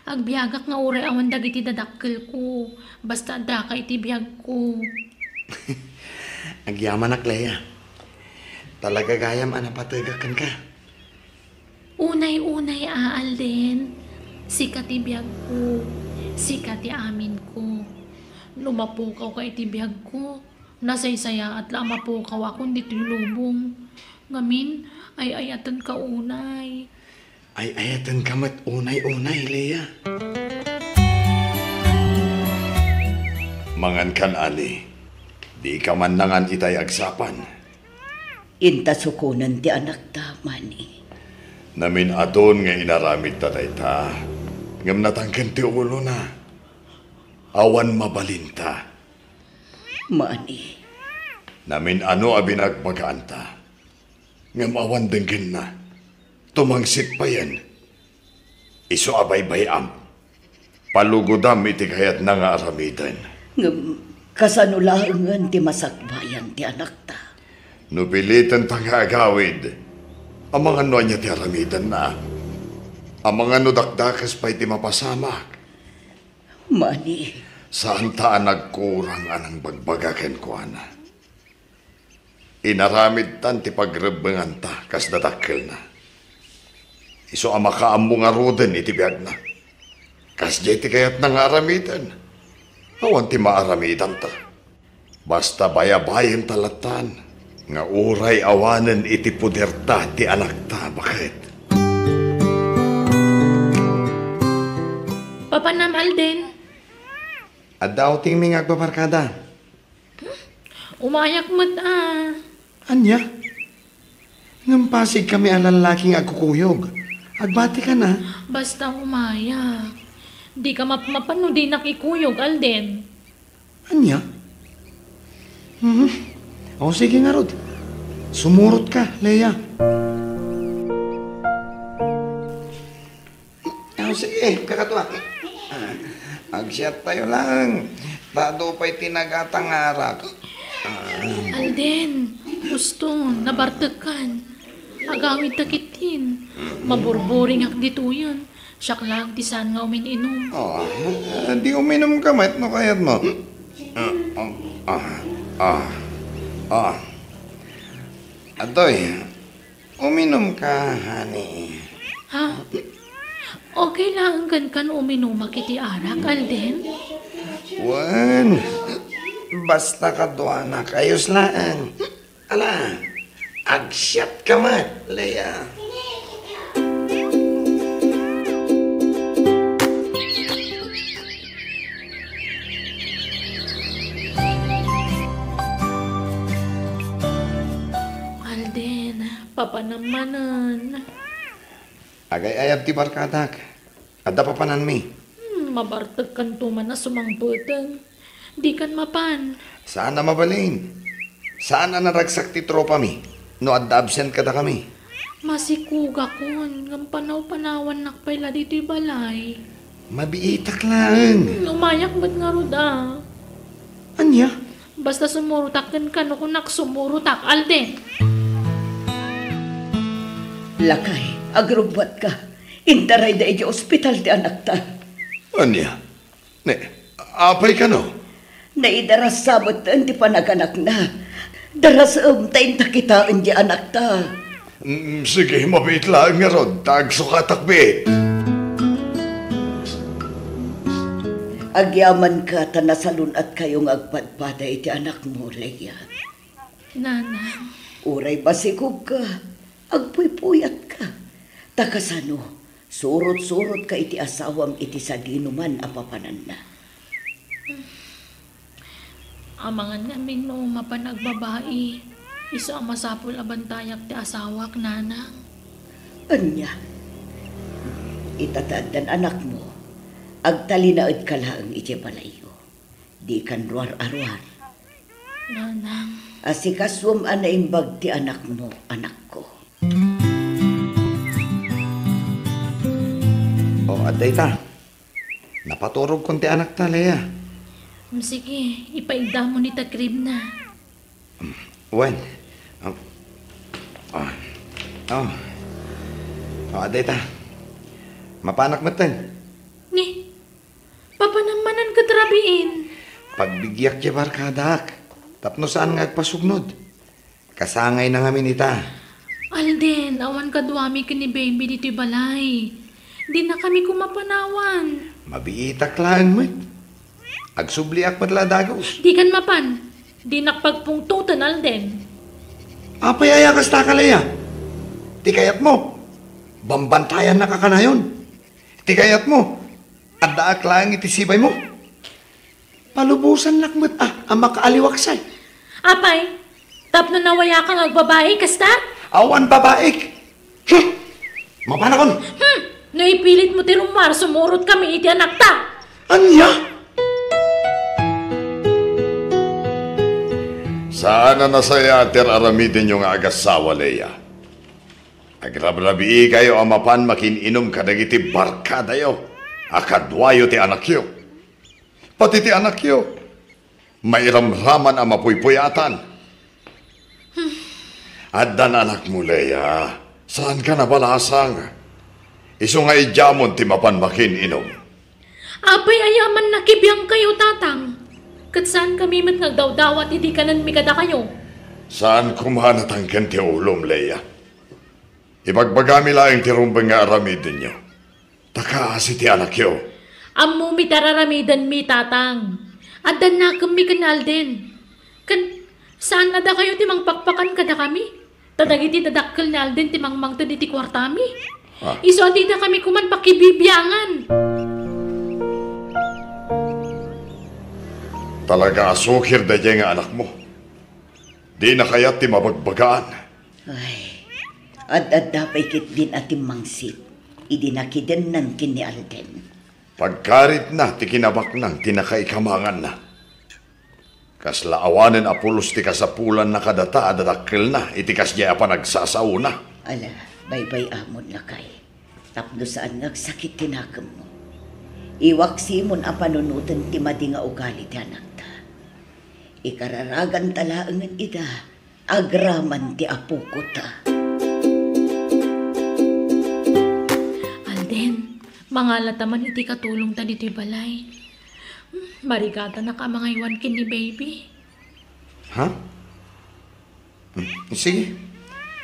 Agbiagak nga uray awan dagiti dadakkel ko. Basta da ka iti biyag ko. Agyaman ak, Leia. Talaga gayam anapatagakan ka. Unay-unay Alden. Si ka ti biyag ko. Si ka ti amin ko. Lumapukaw ka iti biyag ko. Nasaysaya at lamapukaw akong dito lubong. Ngamin ay ayatan ka unay. Ay ayatan ka mat unay-unay, Leia. Mangan kan ani. Di ka man nangan itay agsapan. Inta sukunan ti anak ta, mani. Namin aton nga inaramid tatay ta. Ngam natangken ti ulo na. Awan mabalinta. Mani. Namin ano abinagpagaanta. Ngam awan denggen na. Tumangsit pa yan. Iso abay-bayam. Palugudam iti kayat na nga aramidan. Kasanulangan ti masakbayan ti anak ta. Nupilitan ta nga agawid. Ang mga ano niya ti aramidan na. Ang mga nudakdakas pa iti mapasamak. Mani. Saan taan nagkurang anang bagbagaken ko, ana? Inaramid tan ti pagrebengan ta, kas dadakkel na. Iso ang makaammo nga roden iti biyag na. Kas jeti kayat na nga aramidan. Awan ti maaramidan ta. Basta bayabayin talatan. Nga uray awanen iti puderta ti anak ta, bakit? Papanam Alden. At daw ting ming agbabarkada. Umayak mo't Anya? Ngampasig kami ang lalaking agkukuyog. Agbati ka na. Basta umayak. Di ka mapano di nakikuyog, Alden. Anya? O sige nga, Rod. Sumurot ka, Leia. O sige, kakatuwa. Agsiyat tayo lang. Tado pa'y tinagatang arak. Alden, gusto, nabartakan. Agawid takitin. Maburburing ak dito yun. Siyak lang, ti saan nga umininom. Di uminom ka, mat no kayat mo. Atoy, uminom ka, honey. Ha? Okay lang kan uminuma kiti arak, Alden? Wan, basta ka doon na kayos lang. Ala, agsyat ka mat, Leia. Alden, papanamanan. Agay ayab ti barkadak. Adda pa panan mi. Mabartag kan tuman na sumangputan. Di kan mapan. Saan na mabalin? Saan na naragsak ti tropa mi? No adda absent ka da kami. Masikuga kon, ngam panaw-panawan nakpayla dito'y balay. Mabiitak lang. Umayak ba't nga ruda? Anya? Basta sumurutak kan kano kung naksumurutak, Alden. Lakay, agrubwat ka. Intaray da iti ospital ti anak ta. Anya? Ne, apay ka no? Naidaras sabot ti panaganak na. Daras tayin takitaan di anak ta. Sige, mabait lang nga rod. Tagsukatakbit. Agyaman ka ta nasalun at kayong agpadpada iti anak mo, Leia. Nanang, Uray basikog ka. Agpuypuyat ka. Takasano, surot-surot ka iti asawam iti saginuman apapanan na. amangan namin no mapanagbabae. Iso ang masapul abantayak ti asawak, nanang. Anya, itatad anak mo, agtalinaad ka lang iti balayo. Di kan ruar-arwar. Nanang, Asikaswam anaimbag ti anak mo, anak ko. Aday ta. Napaturog kon ti anak ta, Leia. sige, ipaigda mo ni takrib na. Wen. Aday ta. Mapanak matan. Ni, papanamanan ka trabiin. Pagbigyak ti barkadak. Tapno saan nga agpasugnod. Kasangay na nga minita. Alden, awan ka duwami ka ni baby dito'y balay. Di na kami kumapanawan. Mabiitak lang mo. Agsubliak madladagos. Di kan mapan. Di nakpagpungtutan, Alden. Apay ayakas ta ka, Leia. Ti kayat mo. Bambantayan na ka kanayon. Ti kayat mo. Addaak lang itisibay mo. Palubusan lakmat ang makaaliwaksay. Apay, tapno nawaya kang agbabae, kasta? Awan babaik. Mapanakon. No ipilit mo ti rumar, sumurot kami iti anak ta. Anya? Saan na nasaya ter aramidin yung agasawa, Leia? Agrabrabii kayo amapan makininom kadagiti barkada yo. Akadwayo ti anak yo. Pati ti anak yo. Mairamraman ang mapuypuyatan. Addan anak mo, Leia. Saan ka nabalasang? Iso nga ijamon ti mapan makininom. Apay ayaman nakibiyang kayo, tatang. Kat saan kami mat nagdawdawat, hindi ka nan mikada kayo. Saan kumanatangkan ti ulom, Leia? Ibagbagami lang ti rumbang nga aramidin nyo. Takaasi ti anak yo. Ammo mi tararamidan mi, tatang. Addan na kami kanal din. Kan, saan na da kayo timang pakpakan kada kami? Tadagiti dadakkel na Alden timang mangto di ti kwartami. Iso adi na kami kuman pakibibiyangan. Talaga asukir da nga anak mo. Di na kaya't ti mabagbagaan. Ay, ad dapay kit din ating mangsit. Idinakiden ng kini Alden. Pagkarit na ti kinabak nang tinakaikamangan na. Kaslaawanen apulos ti kasapulan na kadata adadakkel na iti kasya pa nagsasauna. Ala, baybay amon lakay. Tapno saan nagsakit tinakam mo. Iwaksimon ang panunutan ti madi nga ugali ti anak ta. Ikararagan talaangan ida, agraman ti apuko ta. Alden, mangalataman iti katulong ta dito'y balay. Marigata na ka mga iwan kin ni baby. Ha? Sige.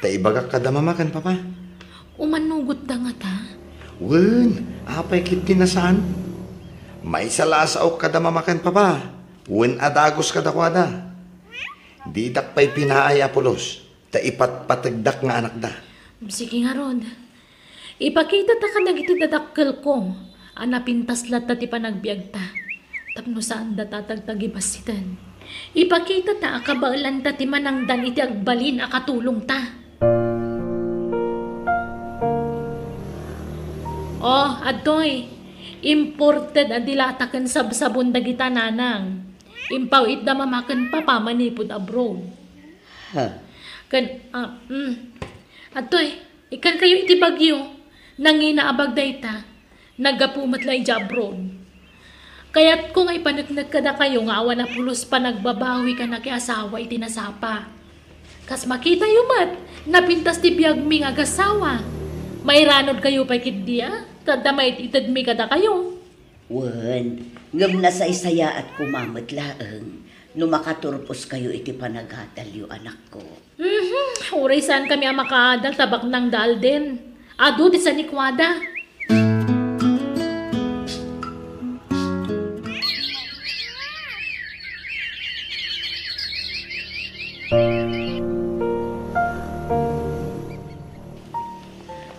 Taibagak kada mamakan, papa. Umanugot da nga ta. Wen, apay kit kinasaan. May salasaok kada mamakan, papa. Wen adagos kada kwada. Didak pa'y pinaay apulos. Ta ipatpatagdak nga anak da. Sige nga, Rod. Ipakita ta ka nagiti dadakkel ko. Anapintas lat ti panagbiag ta. Tapno saan da tatagtagibasitan. Ipakita ta akabaalan ta ti manangdan iti agbalin akatulong ta. Oh, adoy. Imported adilataken sabsabon dagita nanang. Impawit da mamaken pa pamanipod abroad. Adoy, ikan kayo iti bagyo. Nanginaabag dayta. Nagapumat lang ija abroad. Kaya't kung ay panagnak ka na kayo nga awan na pulos pa nagbabawi ka na kay asawa iti nasapa. Kas makita yumat, napintas ti biyag mi nga gasawa. May ranod kayo pa kitdiya, kada may itadmi kada kayo. Wen, ngam na sa isaya at kumamot laeng, lumakaturpos kayo iti panaghatal yu anak ko. Uray saan kami ang makadal tabak ng dal din. Ado di sa nikwada.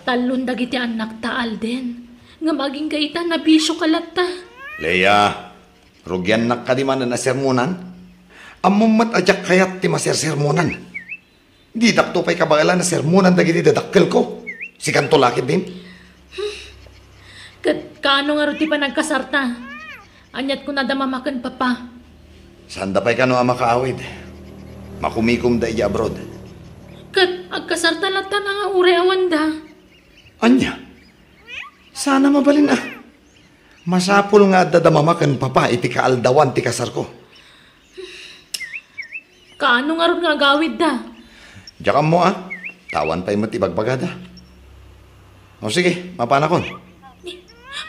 Talon dagiti anak ta Alden. Nga maging kaita na bisyo kalat ta. Leia, rugyan nak ka di man na sermonan? Amumat ajak kayat ti masersermonan. Di dakto pa'y kabagalan na sermonan dagiti dadakkel ko. Si kanto lakit din. Kaano nga rin pa nagkasarta? Anyat ko na damamakan papa. Sanda pa'y kano ang makaawid? Makumikom da iya abroad. Agkasarta lata na nga ureawan da. Anya? Sana mabalin na. Masapul nga dadamamakan papa iti kaaldawan ti kasar ko. Kaano nga rin nga gawid da? Diyakan mo tawan pa'y matibagbagada. O sige, mapanakon.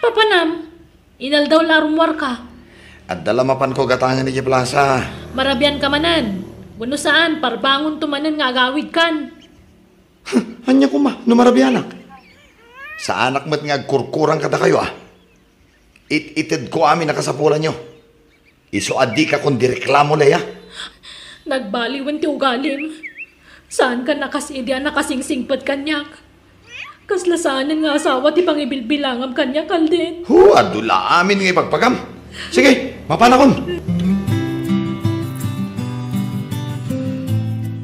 Papanam, inaldaw larumwar ka. At dalamapan ko gatangan ni Plaza. Marabyan ka manan. Wano saan, parbangon tumanan nga agawid kan. Anya ko numarabianak. Sa anak mo't nga kurkurang kada kayo Itid ko amin nakasapulan nyo. Iso adi ka kung direklamo leya. Nagbaliwan ti ugalim. Saan ka nakasidya nakasingsingpad kanyak? Kaslasanan nga asawa ti pangibilbilangam kanyak Alden. Adula amin nga ipagpagam. Sige, mapanakon.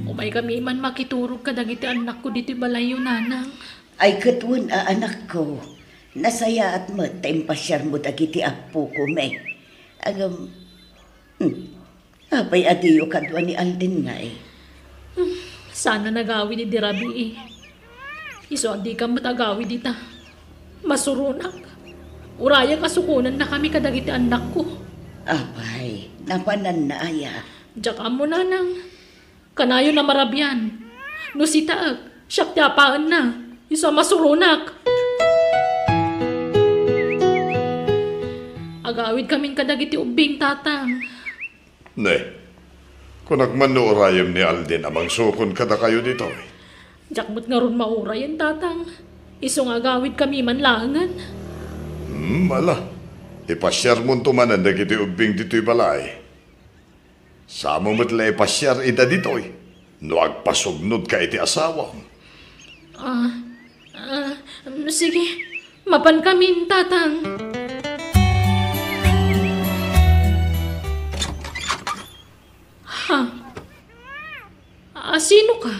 Umay kami man makiturog ka dagiti anak ko dito balayo nanang. Ay katun anak ko, nasaya at matampasyar mo dagiti apo ko me. Agam, apay adiyo kadwa ni Alden nga Sana nagawi ni Dirabi Iso adi ka matagawi dita. Masurunak. Uraya kasukunan na kami kadagiti anak ko. Apay, napanan na aya. Diyak mo nanang. Kanayo na marabyan. No si taag, siyak tiapaan na. Iso masurunak. Agawid kaming kadagiti ubing tatang. Ne, kung nagmanuurayam ni Alden amang sukon kada kayo dito. Jakmot nga ron mauray ang tatang. Iso nga agawid kami man langan. Mala, ipasyar mo tumanan dagiti ubing dito'y balay. Samo mo't la ipasyar ida dito'y. No agpasugnod ka iti asawa. Sige, mapan kami tatang. Sino ka?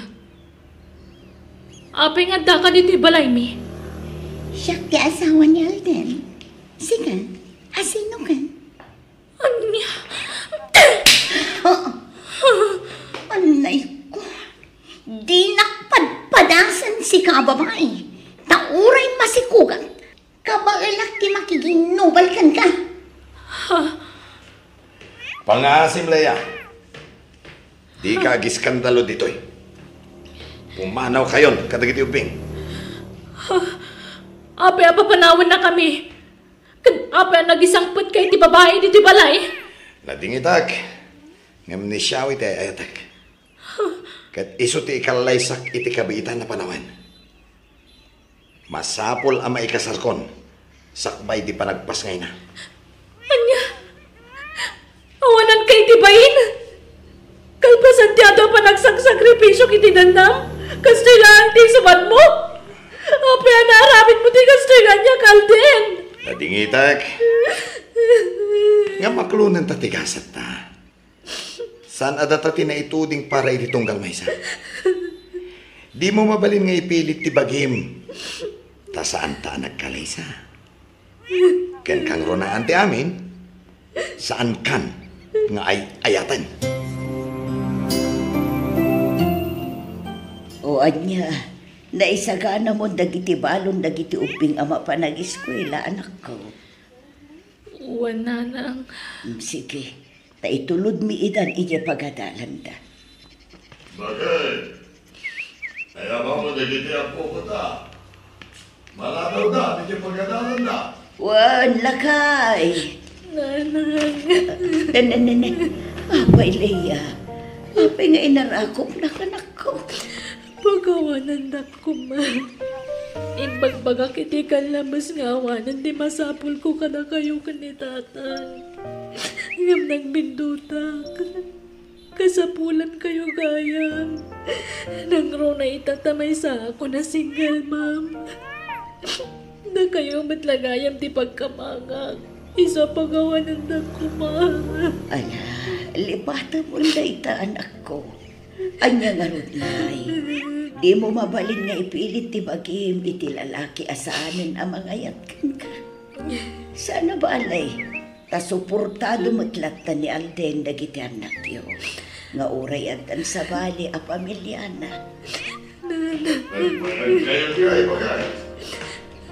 Apay nga da ka dito'y balay mi. Siya ti asawa ni Alden. Sige, asino ka? Anya? Anay ko, di nakpadpadasan si kababay. Tauray masikugan. Kabailak ti makiginubal kan ka. Pangasim leya. Di ka giskandalo dito'y. Pumanaw kayon kadagiti ubing. Apay apapanawan na kami. Apay nagisangpot kay ti babae dito'y balay. Nadingitag. Ngam ni siyawit ay ayatak. Kat iso ti ikalaysak iti kabiitan na panawan. Masapol ang maikasarkon. Sakbay di panagpas ngay na. Anya, awanan kay tibayin. Kalpasan ti ato pa nagsang-sakripisyo kiti dandam. Kastoy lang ti sumat mo. Apaya naarapit mo ti kastoy niya kalden. Nadingitak. Nga maklunan tatigasat ta. Saan adatati na ituding para ititunggang maysa? Di mo mabalin nga ipilit ti bagim. Ta saan ta nagkalaysa? Ken kang ronaan ti amin? Saan kan nga ayatan? O anya, naisagana mo dagiti balon dagiti uping ama pa nag-eskwela, anak ko. Wala nang. Sige, taitulod mi idan ije pagadalan da. Bagay, kaya ba mo dagiti ang puko ta? Maladaw da, di pagadalan da. Wan, lakay! Nanang. Nananana, apay Leia. Apay nga inarakop na kanak ko. Pagawanan dak ko man. Imbagbaga kiti kan labas nga awanan di masapul ko kada kayo kanitatan. Ngam nagbindutak. Kasapulan kayo gayam. Nangro na itatamay sa ako na single ma'am. Na kayo matlagayam di pagkamangag. Isa pagawanan dak ko ma'am. Ala, lipata mo na ita anak ko. Anya nga rudlay. Di mo mabalin nga ipilit ti bagim iti lalaki asaanan ang mga yatkan ka. Sana ba alay? Tasuportado matlatan ni Alden dagiti anak yo. Nga uray atan sa bali a pamilya na. Kaya bagay.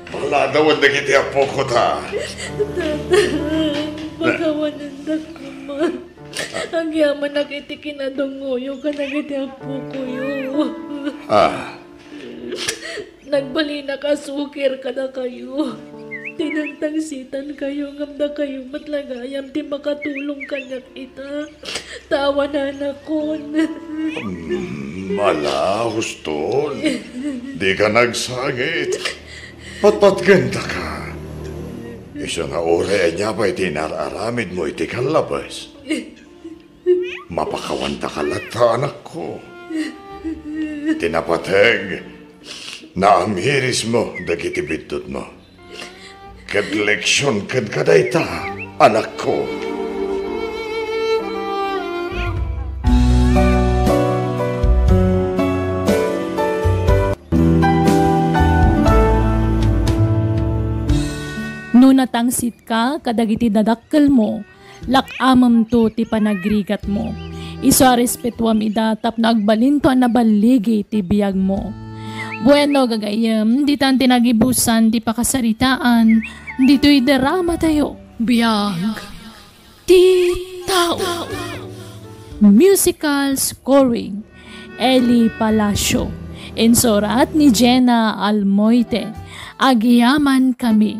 Maladaw ang dagiti ang puko ta. Pagawanan dak ko ma'am. Ang yaman nakiti kinadungoyo ka nagiti apo ko yo. Nagbali na kasukir ka na kayo. Tinangtangsitan kayo ngamda kayo matlagayam di makatulong kanyak ita. Tawanan akon. Mala, huston. Di ka nagsangit. Patpatganda ka. Isa nga ore niya ba'y tinararamid mo iti kalabas? Mapakawanta ka lata, anak ko. Tinapateg, naamiris mo dagiti bidot mo. Kad leksyon kad kadayta, anak ko. No natangsit ka, kadagiti dadakkel mo, lakamam to ti panagrigat mo. Iso a respetuam idatap na agbalinto na baligi ti biyag mo. Bueno gagayam, di tan tinagibusan ti pakasaritaan, dito'y drama tayo. Biyag ti tao. Musical scoring, Eli Palacio. Insurat ni Jenna Almoite. Agiyaman kami.